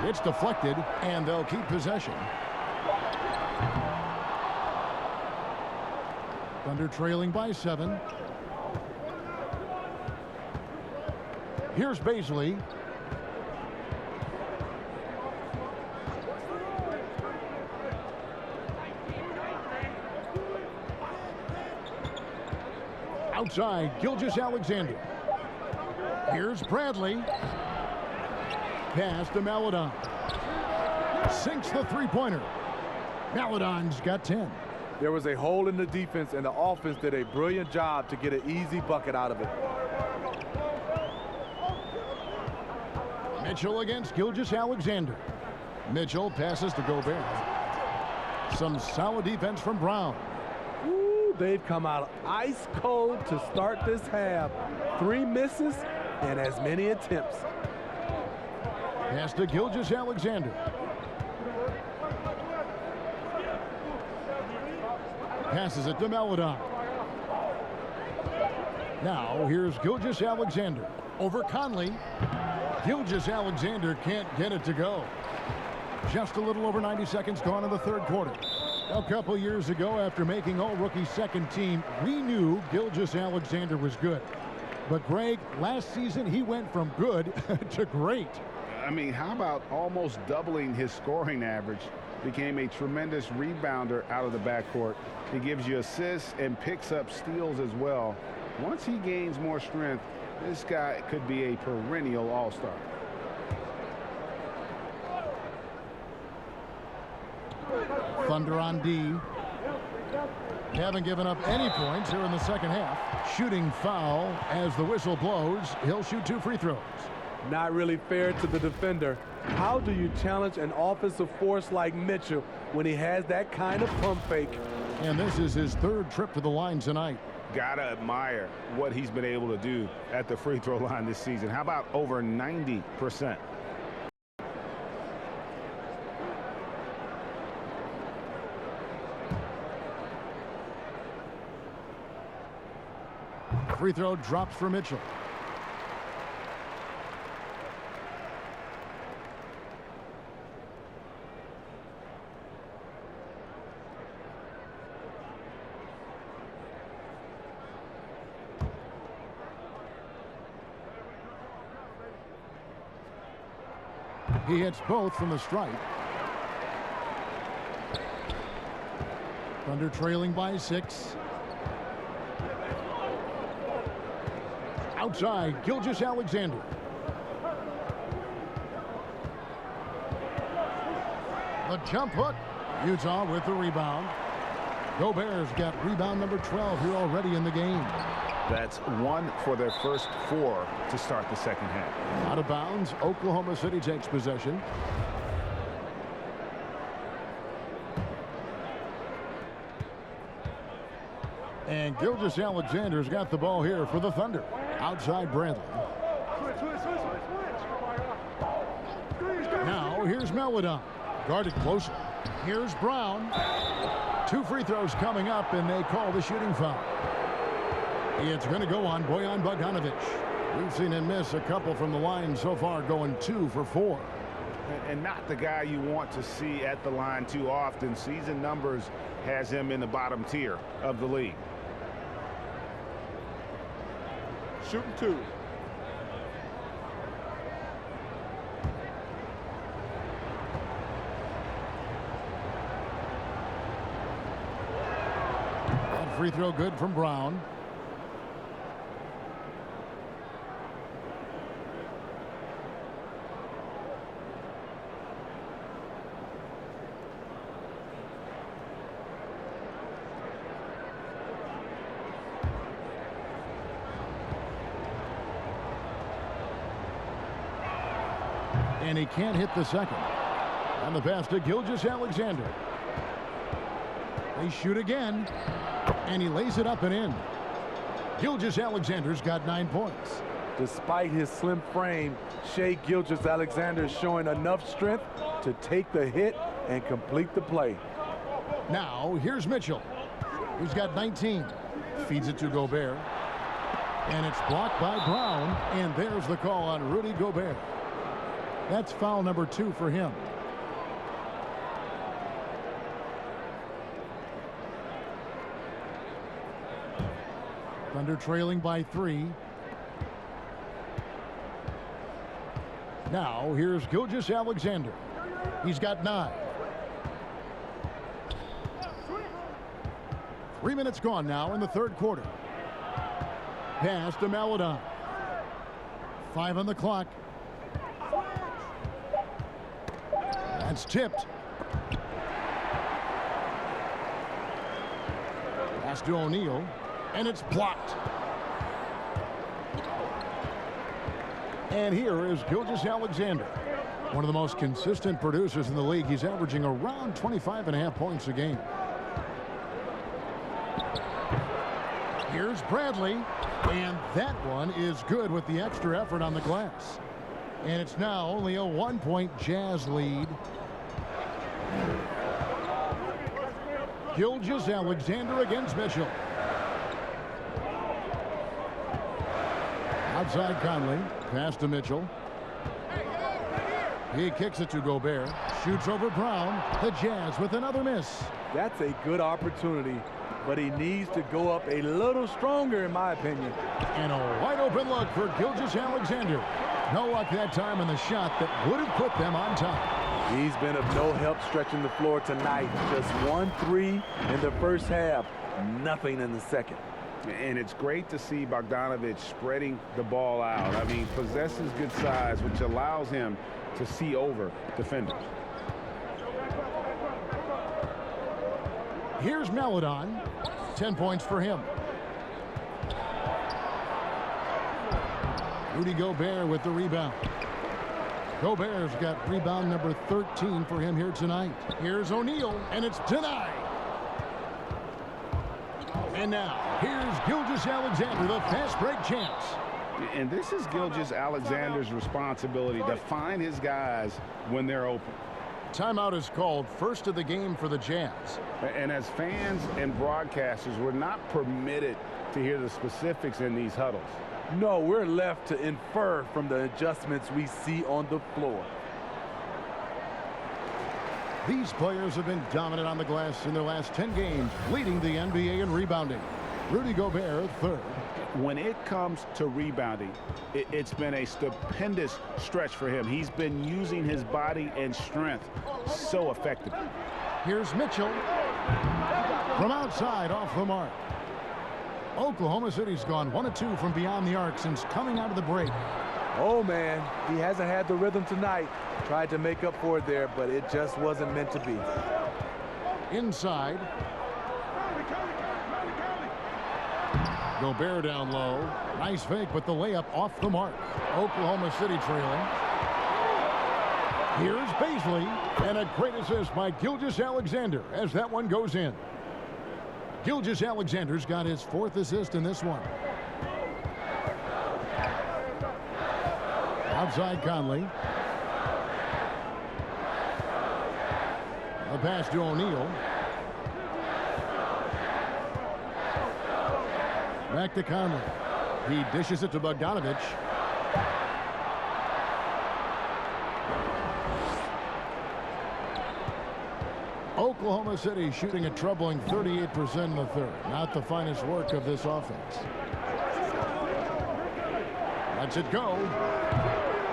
It's deflected, and they'll keep possession. Thunder trailing by 7. Here's Baisley. Outside, Gilgeous-Alexander. Here's Bradley. Pass to Maledon. Sinks the three-pointer. Maledon's got 10. There was a hole in the defense, and the offense did a brilliant job to get an easy bucket out of it. Mitchell against Gilgeous-Alexander. Mitchell passes to Gobert. Some solid defense from Brown. Ooh, they've come out ice cold to start this half. 3 misses and as many attempts. Pass to Gilgeous-Alexander. Passes it to Maledon. Now here's Gilgeous-Alexander over Conley. Gilgeous-Alexander can't get it to go. Just a little over 90 seconds gone in the third quarter. A couple years ago, after making all-rookie second team, we knew Gilgeous-Alexander was good. But Greg, last season he went from good to great. I mean, how about almost doubling his scoring average? Became a tremendous rebounder out of the backcourt. He gives you assists and picks up steals as well. Once he gains more strength, this guy could be a perennial all-star. Thunder on D. Haven't given up any points here in the second half. Shooting foul as the whistle blows. He'll shoot 2 free throws. Not really fair to the defender. How do you challenge an offensive force like Mitchell when he has that kind of pump fake? And this is his 3rd trip to the line tonight. Gotta admire what he's been able to do at the free throw line this season. How about over 90%? Free throw drops for Mitchell. He hits both from the stripe. Thunder trailing by 6. Outside, Gilgeous-Alexander. The jump hook. Utah with the rebound. Gobert's got rebound number 12 here already in the game. That's 1 for their first 4 to start the second half. Out of bounds, Oklahoma City takes possession. And Gilgeous-Alexander's got the ball here for the Thunder. Outside Bradley. Now here's Maledon. Guarded closer. Here's Brown. 2 free throws coming up, and they call the shooting foul. It's going to go on Bojan Bogdanovic. We've seen him miss a couple from the line so far, going 2 for 4. And not the guy you want to see at the line too often. Season numbers has him in the bottom tier of the league. Shooting 2. That free throw good from Brown. And he can't hit the second. And the pass to Gilgeous-Alexander. They shoot again. And he lays it up and in. Gilgeous-Alexander's got 9 points. Despite his slim frame, Shai Gilgeous-Alexander is showing enough strength to take the hit and complete the play. Now, here's Mitchell, who's got 19. Feeds it to Gobert. And it's blocked by Brown. And there's the call on Rudy Gobert. That's foul number 2 for him. Thunder trailing by 3. Now, here's Gilgeous-Alexander. He's got 9. 3 minutes gone now in the third quarter. Pass to Maledon. 5 on the clock. That's tipped. Pass to O'Neal, and it's blocked. And here is Gilgeous-Alexander, one of the most consistent producers in the league. He's averaging around 25.5 points a game. Here's Bradley, and that one is good with the extra effort on the glass. And it's now only a 1-point Jazz lead. Gilgeous-Alexander against Mitchell. Outside Conley, pass to Mitchell. He kicks it to Gobert, shoots over Brown. The Jazz with another miss. That's a good opportunity, but he needs to go up a little stronger, in my opinion. And a wide open look for Gilgeous-Alexander. No luck that time on the shot that would have put them on top. He's been of no help stretching the floor tonight. Just 1 3 in the first half, nothing in the second. And it's great to see Bogdanovic spreading the ball out. I mean, possesses good size, which allows him to see over defenders. Here's Maledon. 10 points for him. Rudy Gobert with the rebound. Gobert's got rebound number 13 for him here tonight. Here's O'Neal, and it's denied. And now, here's Gilgeous-Alexander, the fast break chance. And this is Gilgeous-Alexander's responsibility to find his guys when they're open. Timeout is called, first of the game for the Jazz. And as fans and broadcasters, we're not permitted to hear the specifics in these huddles. No, we're left to infer from the adjustments we see on the floor. These players have been dominant on the glass in their last 10 games, leading the NBA in rebounding. Rudy Gobert, third. When it comes to rebounding, it's been a stupendous stretch for him. He's been using his body and strength so effectively. Here's Mitchell. From outside, off the mark. Oklahoma City's gone 1 of 2 from beyond the arc since coming out of the break. Oh, man, he hasn't had the rhythm tonight. Tried to make up for it there, but it just wasn't meant to be. Inside. Gobert down low. Nice fake, but the layup off the mark. Oklahoma City trailing. Here's Baisley, and a great assist by Gilgeous-Alexander as that one goes in. Gilgeous-Alexander's got his 4th assist in this one. Outside Conley. The pass to O'Neal. Back to Conley. He dishes it to Bogdanovic. Oklahoma City shooting a troubling 38% in the third. Not the finest work of this offense. Lets it go.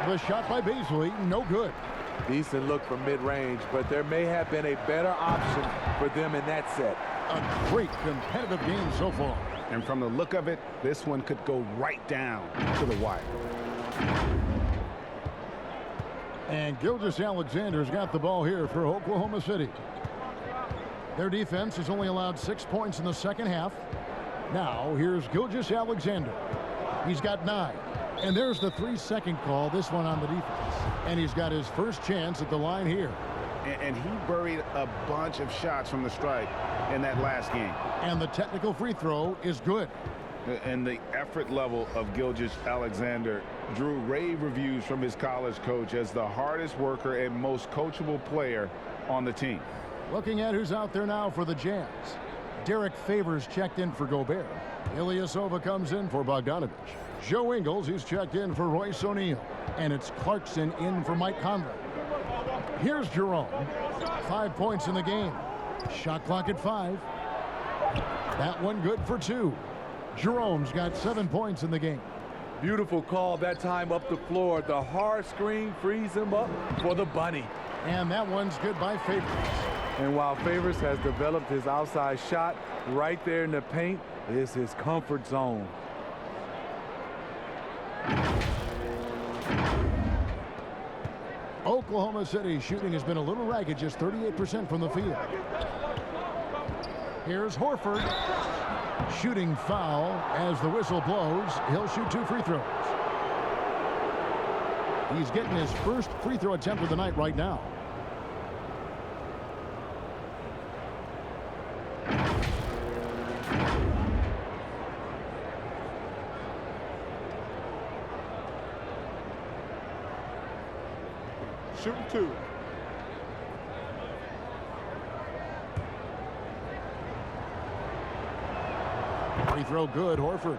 The shot by Baisley, no good. Decent look from mid-range, but there may have been a better option for them in that set. A great competitive game so far. And from the look of it, this one could go right down to the wire. And Gilgeous-Alexander's got the ball here for Oklahoma City. Their defense has only allowed 6 points in the second half. Now, here's Gilgeous-Alexander. He's got 9. And there's the 3-second call, this one on the defense. And he's got his first chance at the line here. And he buried a bunch of shots from the stripe in that last game. And the technical free throw is good. And the effort level of Gilgeous-Alexander drew rave reviews from his college coach as the hardest worker and most coachable player on the team. Looking at who's out there now for the Jazz. Derek Favors checked in for Gobert. Ilyasova comes in for Bogdanovic. Joe Ingles, who's checked in for Royce O'Neal. And it's Clarkson in for Mike Conley. Here's Jerome. 5 points in the game. Shot clock at 5. That one good for 2. Jerome's got 7 points in the game. Beautiful call that time up the floor. The hard screen frees him up for the bunny. And that one's good by Favors. And while Favors has developed his outside shot, right there in the paint is his comfort zone. Oklahoma City shooting has been a little ragged, just 38% from the field. Here's Horford. Shooting foul as the whistle blows. He'll shoot 2 free throws. He's getting his first free throw attempt of the night right now. Shooting 2. Free throw good, Horford.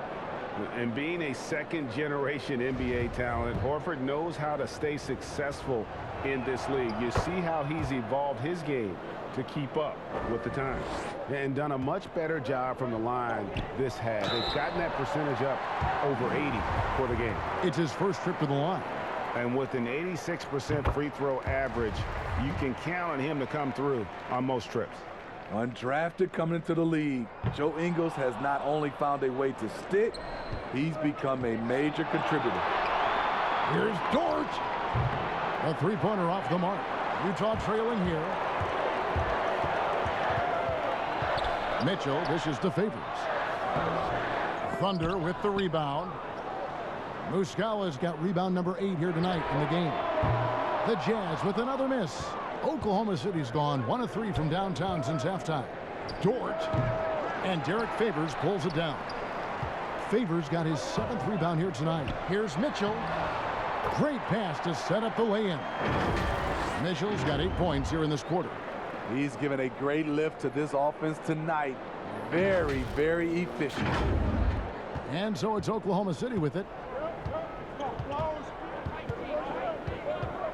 And being a second-generation NBA talent, Horford knows how to stay successful in this league. You see how he's evolved his game to keep up with the times and done a much better job from the line this half. They've gotten that percentage up over 80 for the game. It's his first trip to the line. And with an 86% free throw average, you can count on him to come through on most trips. Undrafted coming into the league, Joe Ingles has not only found a way to stick, he's become a major contributor. Here's Dort. A three-pointer off the mark. Utah trailing here. Mitchell dishes to Favors. Thunder with the rebound. Muscala's got rebound number 8 here tonight in the game. The Jazz with another miss. Oklahoma City's gone 1 of 3 from downtown since halftime. Dort. And Derek Favors pulls it down. Favors got his 7th rebound here tonight. Here's Mitchell. Great pass to set up the lay-in. Mitchell's got 8 points here in this quarter. He's given a great lift to this offense tonight. Very, very efficient. And so it's Oklahoma City with it.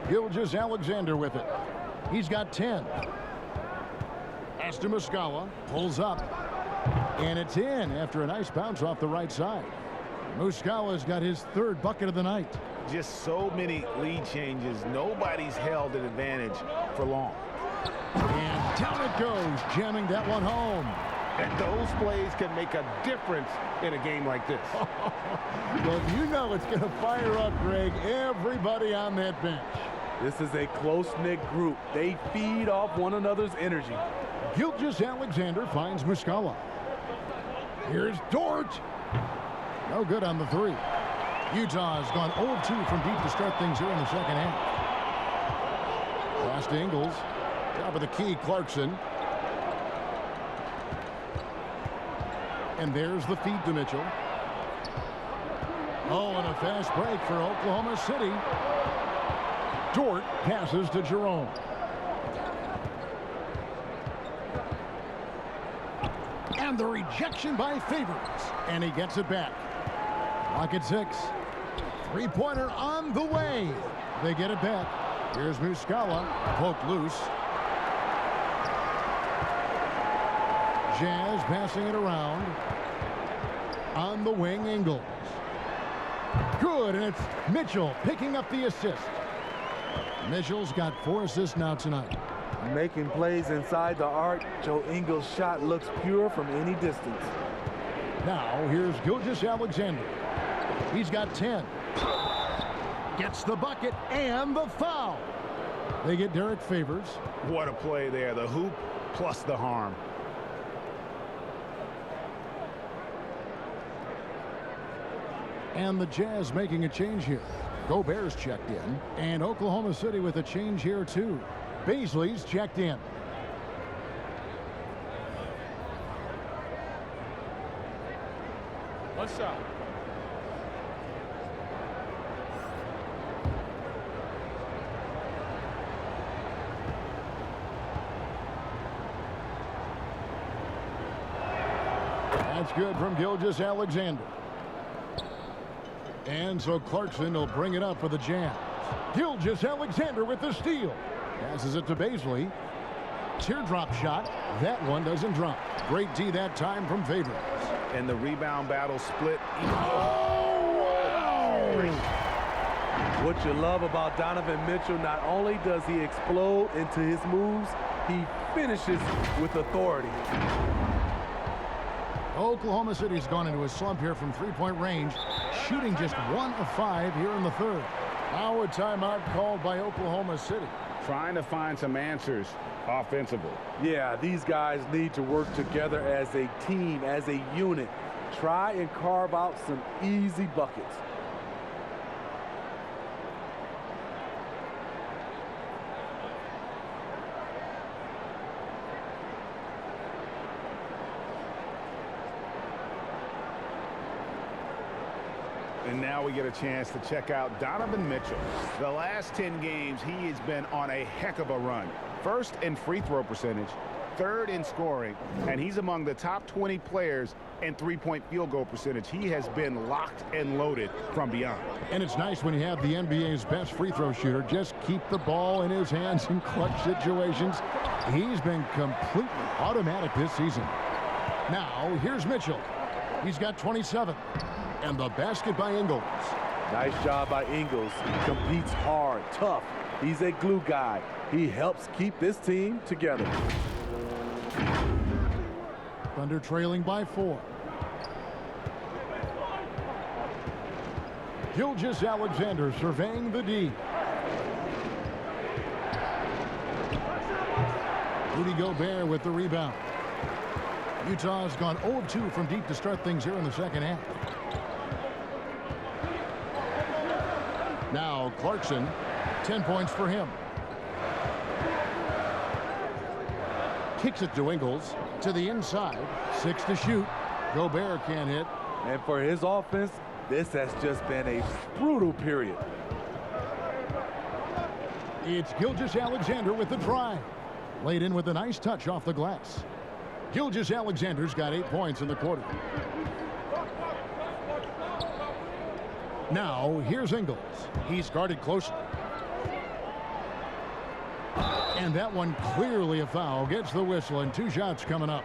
Gilgeous-Alexander with it. He's got 10. As to Muscala, pulls up. And it's in after a nice bounce off the right side. Muscala's got his 3rd bucket of the night. Just so many lead changes. Nobody's held an advantage for long. And down it goes, jamming that one home. And those plays can make a difference in a game like this. Well, you know it's going to fire up, Greg, everybody on that bench. This is a close-knit group. They feed off one another's energy. Gilgeous-Alexander finds Muscala. Here's Dort. No good on the 3. Utah has gone 0 of 2 from deep to start things here in the second half. Pass to Ingles. Top of the key, Clarkson. And there's the feed to Mitchell. Oh, and a fast break for Oklahoma City. Dort passes to Jerome. And the rejection by Favors. And he gets it back. Clock at 6. Three-pointer on the way. They get it back. Here's Muscala. Poked loose. Jazz passing it around. On the wing, Ingles. Good, and it's Mitchell picking up the assist. Mitchell's got 4 assists now tonight. Making plays inside the arc. Joe Ingles' shot looks pure from any distance. Now, here's Gilgeous-Alexander. He's got 10. Gets the bucket and the foul. They get Derek Favors. What a play there. The hoop plus the harm. And the Jazz making a change here. Gobert's checked in. And Oklahoma City with a change here, too. Beasley's checked in. What's up? That's good from Gilgeous-Alexander. And so Clarkson will bring it up for the Jazz. Gilgeous-Alexander with the steal. Passes it to Baisley. Teardrop shot. That one doesn't drop. Great D that time from Favors. And the rebound battle split. What you love about Donovan Mitchell, not only does he explode into his moves, he finishes with authority. Oklahoma City's gone into a slump here from three-point range, shooting just 1 of 5 here in the third. Now a timeout called by Oklahoma City. Trying to find some answers offensively. Yeah, these guys need to work together as a team, as a unit. Try and carve out some easy buckets. And now we get a chance to check out Donovan Mitchell. The last 10 games, he has been on a heck of a run. First in free throw percentage, third in scoring, and he's among the top 20 players in three-point field goal percentage. He has been locked and loaded from beyond. And it's nice when you have the NBA's best free throw shooter just keep the ball in his hands in clutch situations. He's been completely automatic this season. Now, here's Mitchell. He's got 27. And the basket by Ingles. Nice job by Ingles. He competes hard, tough. He's a glue guy. He helps keep this team together. Thunder trailing by 4. Gilgeous-Alexander surveying the D. Rudy Gobert with the rebound. Utah's gone 0 of 2 from deep to start things here in the second half. Now Clarkson, 10 points for him. Kicks it to Ingles, to the inside, 6 to shoot. Gobert can't hit. And for his offense, this has just been a brutal period. It's Gilgeous-Alexander with the drive. Laid in with a nice touch off the glass. Gilgeous-Alexander's got 8 points in the quarter. Now, here's Ingles. He's guarded closely. And that one clearly a foul. Gets the whistle, and 2 shots coming up.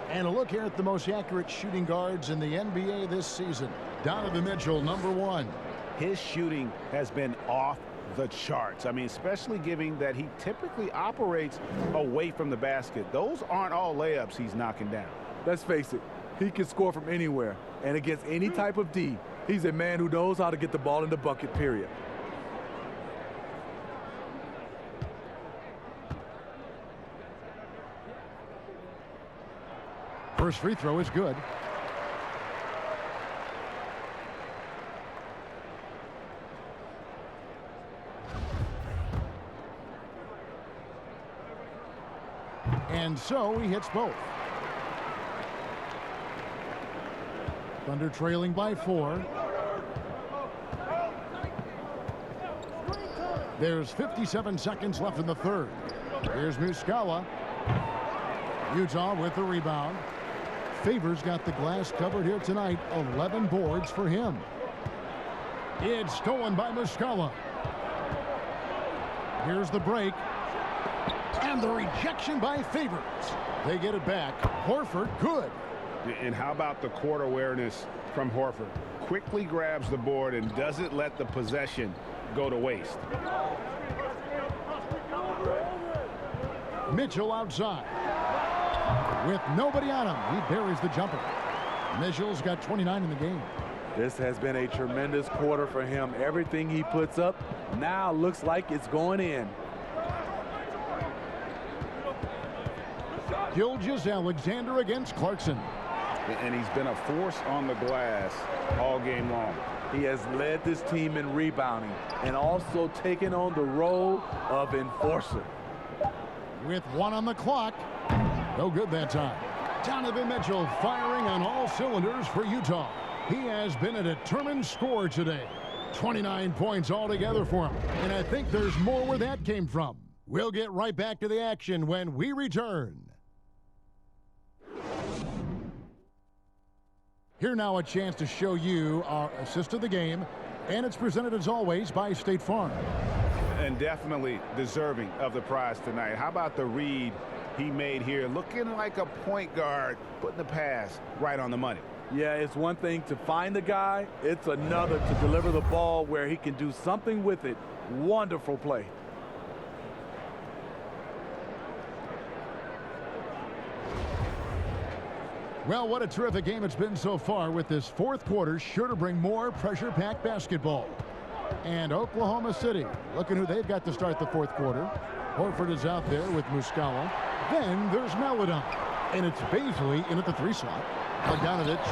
And a look here at the most accurate shooting guards in the NBA this season. Donovan Mitchell, number 1. His shooting has been off the charts. I mean, especially given that he typically operates away from the basket. Those aren't all layups he's knocking down. Let's face it, he can score from anywhere. And against any type of D, he's a man who knows how to get the ball in the bucket, period. First free throw is good. And so he hits both. Thunder trailing by 4. There's 57 seconds left in the third. Here's Muscala. Utah with the rebound. Favors got the glass covered here tonight. 11 boards for him. It's stolen by Muscala. Here's the break. And the rejection by Favors. They get it back. Horford, good. And how about the court awareness from Horford? Quickly grabs the board and doesn't let the possession go to waste. Mitchell outside. With nobody on him, he buries the jumper. Mitchell's got 29 in the game. This has been a tremendous quarter for him. Everything he puts up now looks like it's going in. Gilgeous-Alexander against Clarkson. And he's been a force on the glass all game long. He has led this team in rebounding and also taken on the role of enforcer. With 1 on the clock. No good that time. Donovan Mitchell firing on all cylinders for Utah. He has been a determined scorer today. 29 points altogether for him. And I think there's more where that came from. We'll get right back to the action when we return. Here now a chance to show you our assist of the game, and it's presented as always by State Farm. And definitely deserving of the prize tonight. How about the read he made here? Looking like a point guard, putting the pass right on the money. Yeah, it's one thing to find the guy. It's another to deliver the ball where he can do something with it. Wonderful play. Well, what a terrific game it's been so far, with this fourth quarter sure to bring more pressure-packed basketball. And Oklahoma City, looking who they've got to start the fourth quarter. Horford is out there with Muscala. Then there's Maledon. And it's Baisley in at the 3 slot. Bogdanovic.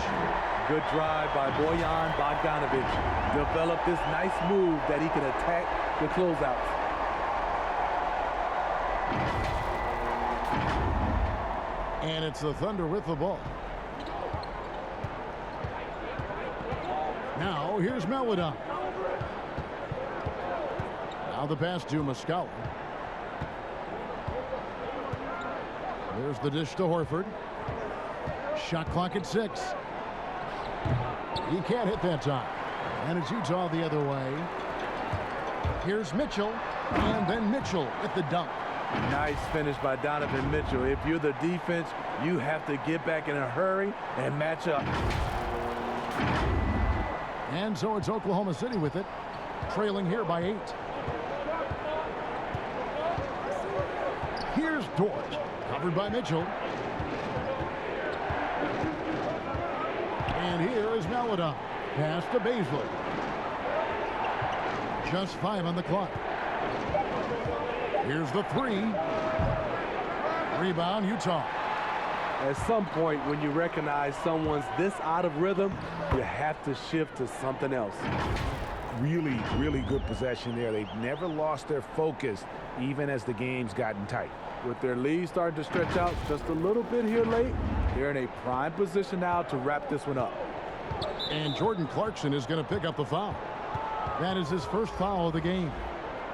Good drive by Bojan Bogdanovic. Developed this nice move that he can attack the closeouts. And it's the Thunder with the ball. Now here's Maledon. Now the pass to Muscala. There's the dish to Horford. Shot clock at 6. He can't hit that time. And it's Utah the other way. Here's Mitchell. And then Mitchell with the dunk. Nice finish by Donovan Mitchell. If you're the defense, you have to get back in a hurry and match up. And so it's Oklahoma City with it, trailing here by 8. Here's Dort, covered by Mitchell. And here is Maledon. Pass to Baisley. Just 5 on the clock. Here's the 3. Rebound, Utah. At some point, when you recognize someone's this out of rhythm, you have to shift to something else. Really, really good possession there. They've never lost their focus, even as the game's gotten tight. With their lead starting to stretch out just a little bit here late, they're in a prime position now to wrap this one up. And Jordan Clarkson is going to pick up the foul. That is his first foul of the game.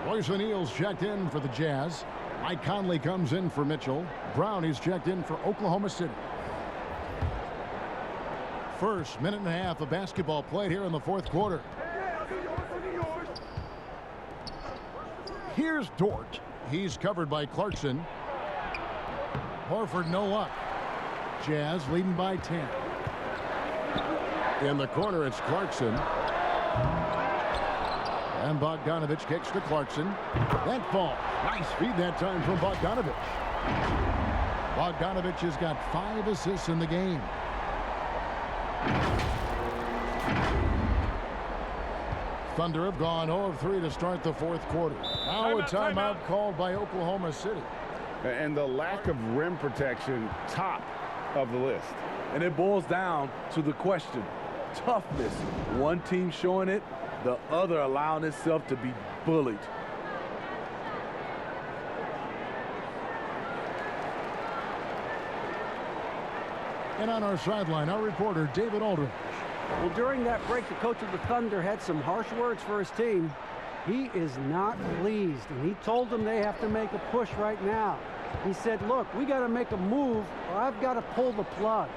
Royce O'Neal's checked in for the Jazz. Mike Conley comes in for Mitchell. Brown is checked in for Oklahoma City. First minute and a half of basketball played here in the fourth quarter. Here's Dort. He's covered by Clarkson. Horford no luck. Jazz leading by 10. In the corner, it's Clarkson. And Bogdanovic kicks to Clarkson. That ball. Nice feed that time from Bogdanovic. Bogdanovic has got 5 assists in the game. Thunder have gone 0 of 3 to start the fourth quarter. Now a timeout called by Oklahoma City. And the lack of rim protection, top of the list. And it boils down to the question. Toughness. One team showing it, the other allowing itself to be bullied. And on our sideline, our reporter, David Aldridge. Well, during that break, the coach of the Thunder had some harsh words for his team. He is not pleased, and he told them they have to make a push right now. He said, look, we got to make a move, or I've got to pull the plug.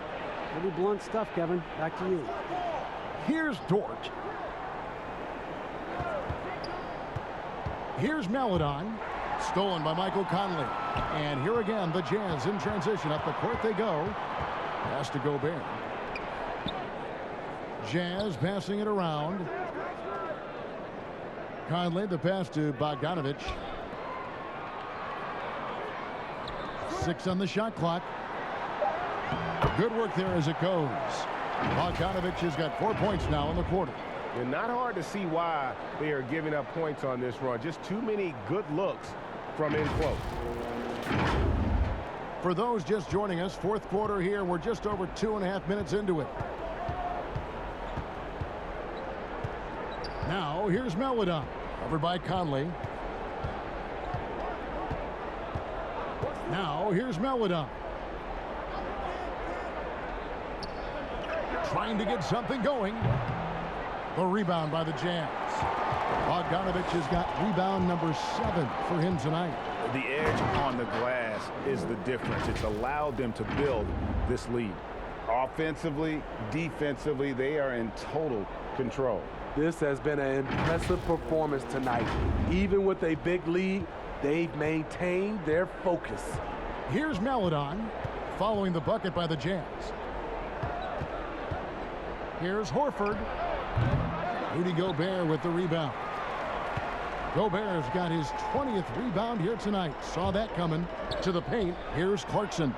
Pretty blunt stuff, Kevin. Back to you. Here's Dort. Here's Maledon. Stolen by Michael Conley. And here again, the Jazz in transition. Up the court they go. Pass to Gobert. Jazz passing it around. Conley, the pass to Bogdanovic. 6 on the shot clock. Good work there as it goes. Bogdanovic has got 4 points now in the quarter. And not hard to see why they are giving up points on this run. Just too many good looks from in close. For those just joining us, fourth quarter here. We're just over 2.5 minutes into it. Now, here's Maledon. Covered by Conley. Now, here's Maledon. Trying to get something going. The rebound by the Jazz. Bogdanovic has got rebound number 7 for him tonight. The edge on the glass is the difference. It's allowed them to build this lead. Offensively, defensively, they are in total control. This has been an impressive performance tonight. Even with a big lead, they've maintained their focus. Here's Maledon following the bucket by the Jazz. Here's Horford. Rudy Gobert with the rebound. Gobert's got his 20th rebound here tonight. Saw that coming to the paint. Here's Clarkson.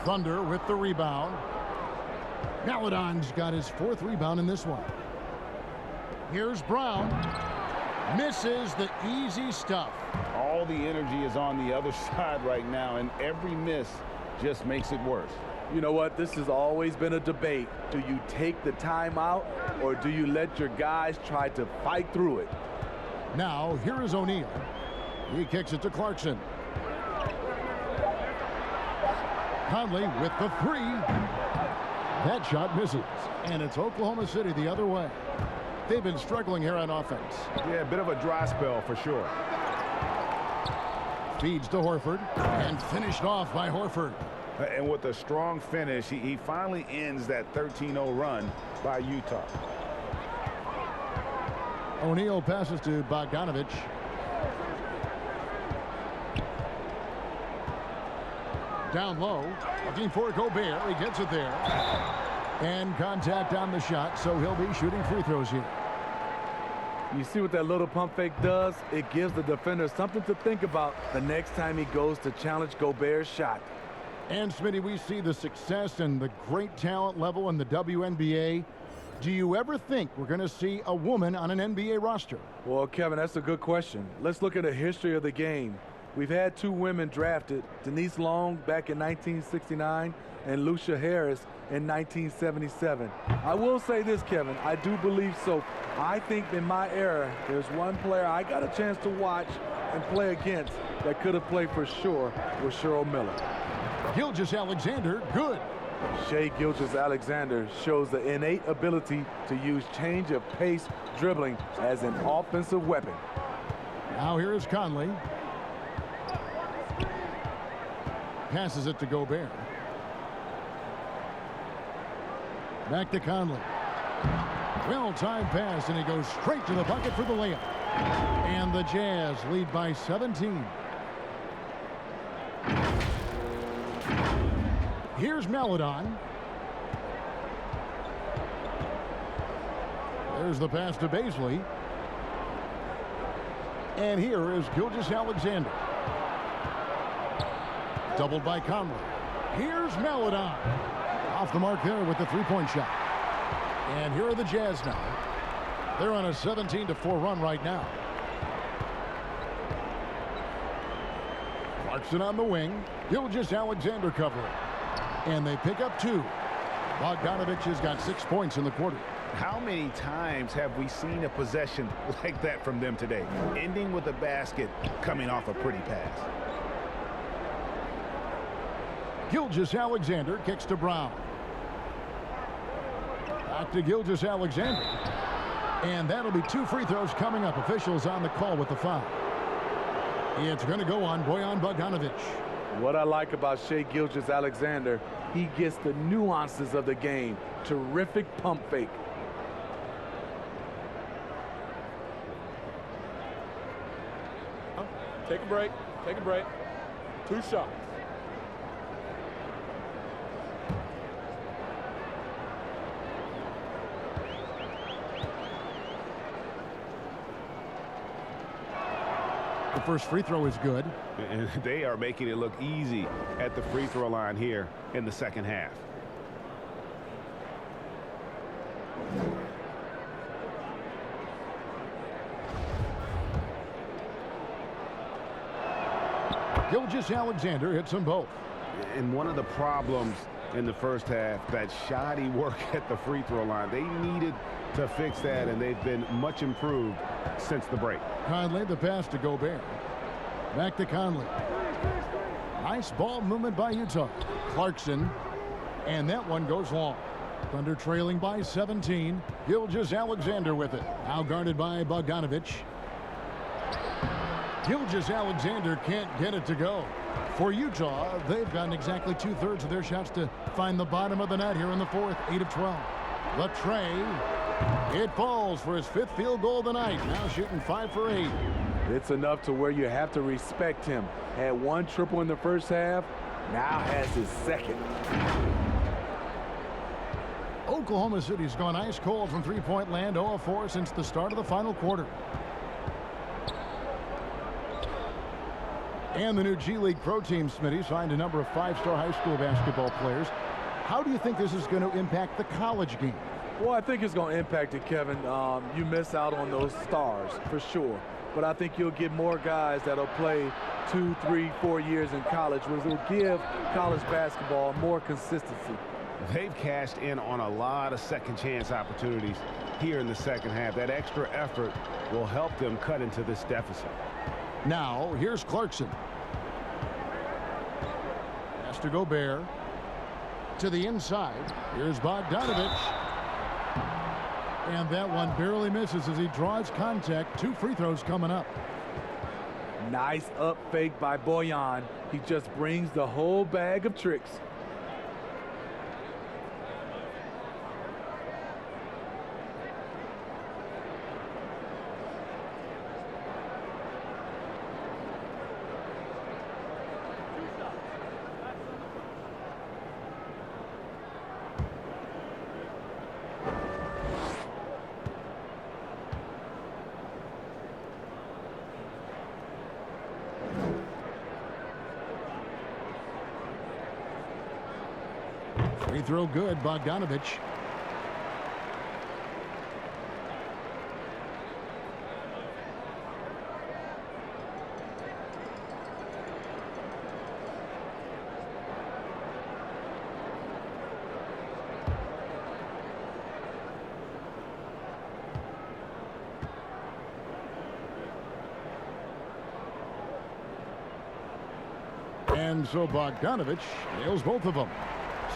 Thunder with the rebound. Maledon's got his 4th rebound in this one. Here's Brown. Misses the easy stuff. All the energy is on the other side right now, and every miss just makes it worse. You know what? This has always been a debate. Do you take the timeout, or do you let your guys try to fight through it? Now, here is O'Neal. He kicks it to Clarkson. Conley with the 3. That shot misses, and it's Oklahoma City the other way. They've been struggling here on offense. Yeah, a bit of a dry spell for sure. Feeds to Horford, and finished off by Horford. And with a strong finish, he finally ends that 13-0 run by Utah. O'Neal passes to Bogdanovic. Down low, looking for Gobert. He gets it there. And contact on the shot, so he'll be shooting free throws here. You see what that little pump fake does? It gives the defender something to think about the next time he goes to challenge Gobert's shot. And, Smitty, we see the success and the great talent level in the WNBA. Do you ever think we're going to see a woman on an NBA roster? Well, Kevin, that's a good question. Let's look at the history of the game. We've had 2 women drafted, Denise Long back in 1969 and Lucia Harris in 1977. I will say this, Kevin, I do believe so. I think in my era, there's one player I got a chance to watch and play against that could have played for sure with Cheryl Miller. Gilgeous-Alexander, good. Shai Gilgeous-Alexander shows the innate ability to use change of pace dribbling as an offensive weapon. Now here is Conley. Passes it to Gobert. Back to Conley. Well-timed pass, and he goes straight to the bucket for the layup. And the Jazz lead by 17. Here's Maledon. There's the pass to Baisley. And here is Gilgeous-Alexander. Doubled by Conley. Here's Maledon. Off the mark there with the 3-point shot. And here are the Jazz now. They're on a 17-4 run right now. Clarkson on the wing. Gilgeous-Alexander covering. And they pick up 2. Bogdanovic has got 6 points in the quarter. How many times have we seen a possession like that from them today? Ending with a basket, coming off a pretty pass. Gilgeous-Alexander kicks to Brown. Back to Gilgeous-Alexander. And that'll be 2 free throws coming up. Officials on the call with the foul. It's going to go on Bojan Bogdanovic. What I like about Shai Gilgeous-Alexander, he gets the nuances of the game. Terrific pump fake. Take a break. Take a break. 2 shots. The first free throw is good. And they are making it look easy at the free throw line here in the second half. Gilgeous-Alexander hits them both. And one of the problems in the first half, that shoddy work at the free throw line. They needed to fix that, and they've been much improved since the break. Conley, the pass to Gobert. Back to Conley. Nice ball movement by Utah. Clarkson, and that one goes long. Thunder trailing by 17. Gilgeous-Alexander with it. Now guarded by Bogdanovic. Gilgeous-Alexander can't get it to go. For Utah, they've gotten exactly 2/3 of their shots to find the bottom of the net here in the fourth. 8 of 12. Latrey, it falls for his 5th field goal of the night. Now shooting 5 for 8. It's enough to where you have to respect him. Had 1 triple in the first half, now has his 2nd. Oklahoma City's gone ice cold from three-point land, 0 of 4 since the start of the final quarter. And the new G League Pro Team, Smitty, signed a number of 5-star high school basketball players. How do you think this is going to impact the college game? Well, I think it's going to impact it, Kevin. You miss out on those stars for sure. But I think you'll get more guys that'll play 2, 3, 4 years in college, which will give college basketball more consistency. They've cashed in on a lot of second chance opportunities here in the second half. That extra effort will help them cut into this deficit. Now, here's Clarkson. Pass to Gobert. To the inside. Here's Bogdanovic. And that one barely misses as he draws contact. 2 free throws coming up. Nice up fake by Boyan. He just brings the whole bag of tricks. Free throw good, Bogdanovic. And so Bogdanovic nails both of them.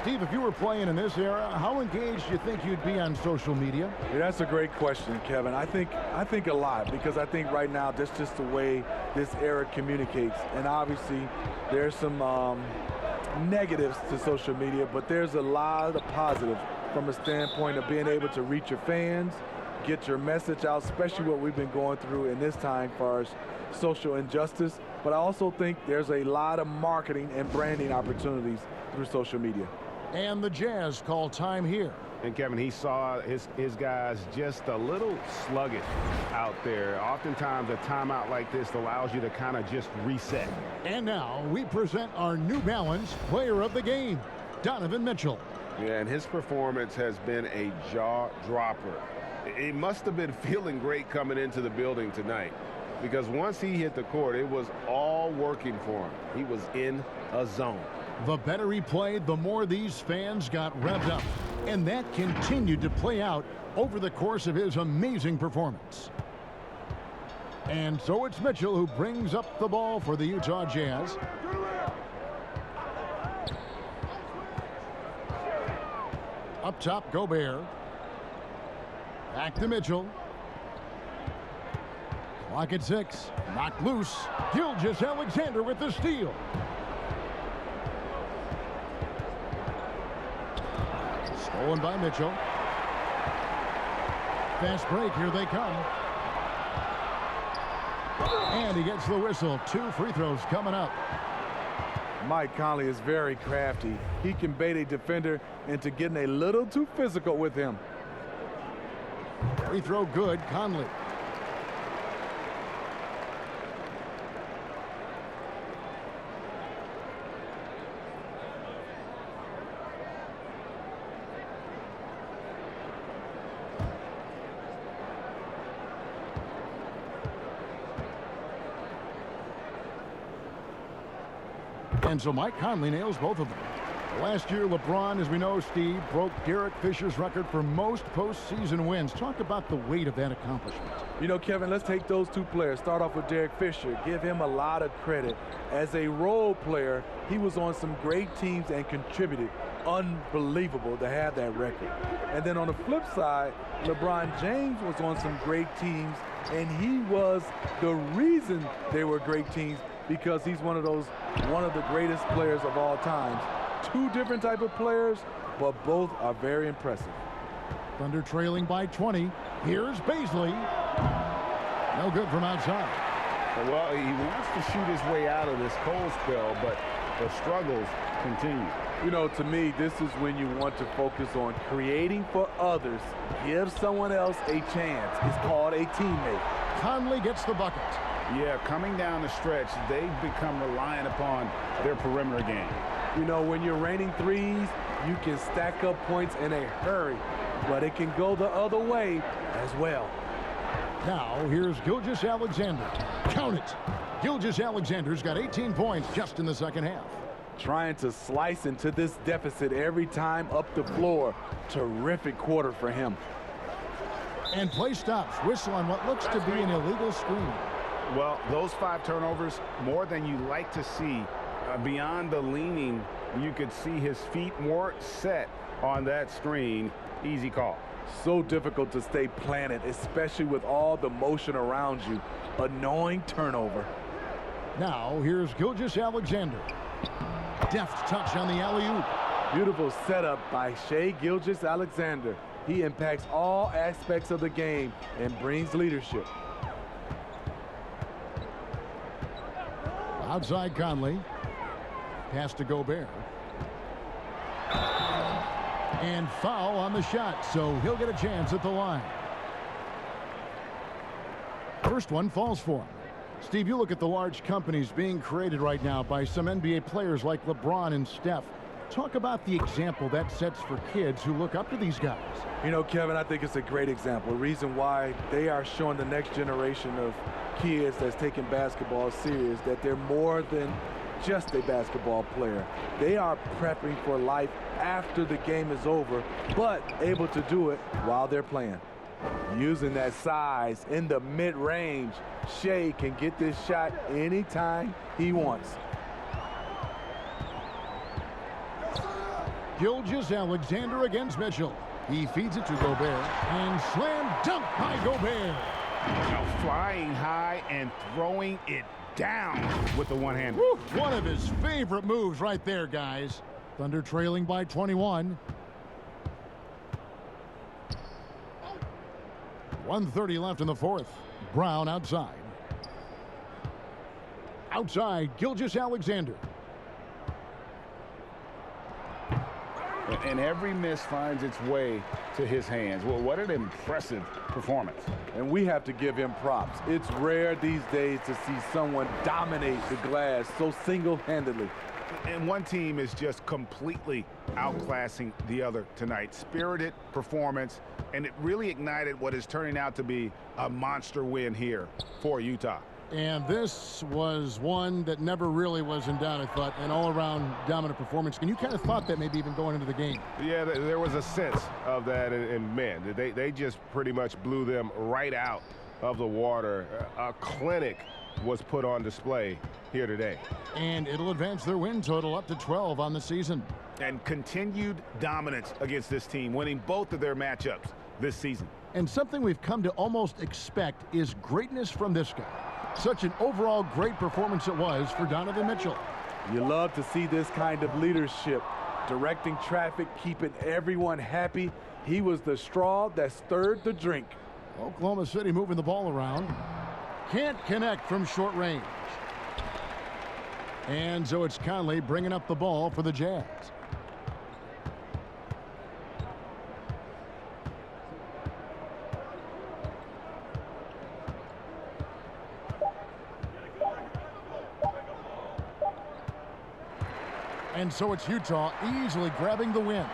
Steve, if you were playing in this era, how engaged do you think you'd be on social media? Yeah, that's a great question, Kevin. I think a lot, because I think right now that's just the way this era communicates. And obviously there's some negatives to social media, but there's a lot of positives from a standpoint of being able to reach your fans, get your message out, especially what we've been going through in this time as far as social injustice. But I also think there's a lot of marketing and branding opportunities through social media. And the Jazz call time here. And Kevin, he saw his guys just a little sluggish out there. Oftentimes a timeout like this allows you to kind of just reset. And now we present our New Balance player of the game, Donovan Mitchell. Yeah, and his performance has been a jaw dropper. He must have been feeling great coming into the building tonight, because once he hit the court, it was all working for him. He was in a zone. The better he played, the more these fans got revved up. And that continued to play out over the course of his amazing performance. And so it's Mitchell who brings up the ball for the Utah Jazz. Up top, Gobert. Back to Mitchell. Clock at 6. Knocked loose. Gilgeous-Alexander with the steal. Stolen by Mitchell. Fast break. Here they come. And he gets the whistle. 2 free throws coming up. Mike Conley is very crafty. He can bait a defender into getting a little too physical with him. Free throw good, Conley. And so Mike Conley nails both of them. Last year, LeBron, as we know, Steve, broke Derek Fisher's record for most postseason wins. Talk about the weight of that accomplishment. You know, Kevin, let's take those two players. Start off with Derek Fisher. Give him a lot of credit. As a role player, he was on some great teams and contributed. Unbelievable to have that record. And then on the flip side, LeBron James was on some great teams, and he was the reason they were great teams because he's one of the greatest players of all times. Two different type of players, but both are very impressive. Thunder trailing by 20. Here's Baisley. No good from outside. Well, he wants to shoot his way out of this cold spell, but the struggles continue. You know, to me, this is when you want to focus on creating for others. Give someone else a chance. It's called a teammate. Conley gets the bucket. Yeah, coming down the stretch, they've become reliant upon their perimeter game. You know, when you're raining threes, you can stack up points in a hurry, but it can go the other way as well. Now, here's Gilgeous-Alexander. Count it. Gilgeous-Alexander's got 18 points just in the second half. Trying to slice into this deficit every time up the floor. Terrific quarter for him. And play stops. Whistle on what looks to be an illegal screen. Well, those 5 turnovers, more than you like to see. Beyond the leaning, you could see his feet weren't set on that screen. Easy call. So difficult to stay planted, especially with all the motion around you. Annoying turnover. Now, here's Gilgeous-Alexander. Deft touch on the alley-oop. Beautiful setup by Shai Gilgeous-Alexander. He impacts all aspects of the game and brings leadership. Outside Conley. Pass to Gobert. And foul on the shot, so he'll get a chance at the line. First one falls for him. Steve, you look at the large companies being created right now by some NBA players like LeBron and Steph. Talk about the example that sets for kids who look up to these guys. You know, Kevin, I think it's a great example. Reason why they are showing the next generation of kids that's taking basketball serious, that they're more than just a basketball player. They are prepping for life after the game is over, but able to do it while they're playing. Using that size in the mid-range, Shai can get this shot anytime he wants. Gilgeous-Alexander against Mitchell. He feeds it to Gobert and slam dunk by Gobert. Now flying high and throwing it down with the one-hand. One of his favorite moves right there, guys. Thunder trailing by 21. 1:30 left in the fourth. Brown outside. Outside, Gilgeous-Alexander. And every miss finds its way to his hands. Well, what an impressive performance. And we have to give him props. It's rare these days to see someone dominate the glass so single-handedly. And one team is just completely outclassing the other tonight. Spirited performance, and it really ignited what is turning out to be a monster win here for Utah. And this was one that never really was in doubt, I thought, an all-around dominant performance. And you kind of thought that maybe even going into the game. Yeah, there was a sense of that, and man, they just pretty much blew them right out of the water. A clinic was put on display here today. And it'll advance their win total up to 12 on the season. And continued dominance against this team, winning both of their matchups this season. And something we've come to almost expect is greatness from this guy. Such an overall great performance it was for Donovan Mitchell. You love to see this kind of leadership, directing traffic, keeping everyone happy. He was the straw that stirred the drink. Oklahoma City moving the ball around. Can't connect from short range. And so it's Conley bringing up the ball for the Jazz. And so it's Utah easily grabbing the win.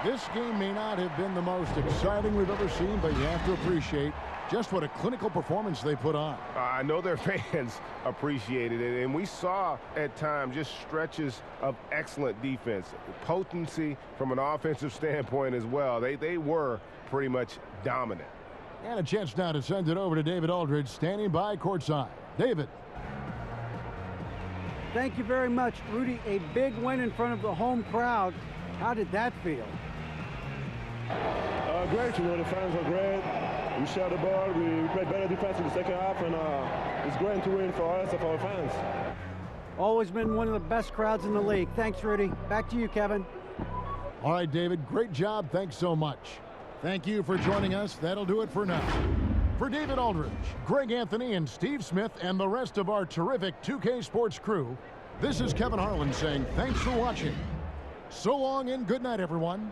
This game may not have been the most exciting we've ever seen, but you have to appreciate just what a clinical performance they put on. I know their fans appreciated it, and we saw at times just stretches of excellent defense. Potency from an offensive standpoint as well. They were pretty much dominant. And a chance now to send it over to David Aldridge, standing by courtside. David. Thank you very much, Rudy. A big win in front of the home crowd. How did that feel? Great. The fans were great. We shot the ball. We played better defense in the second half, and it's great to win for us and for our fans. Always been one of the best crowds in the league. Thanks, Rudy. Back to you, Kevin. All right, David, great job. Thanks so much. Thank you for joining us. That'll do it for now. For David Aldridge, Greg Anthony, and Steve Smith, and the rest of our terrific 2K Sports crew, this is Kevin Harlan saying thanks for watching. So long and good night, everyone.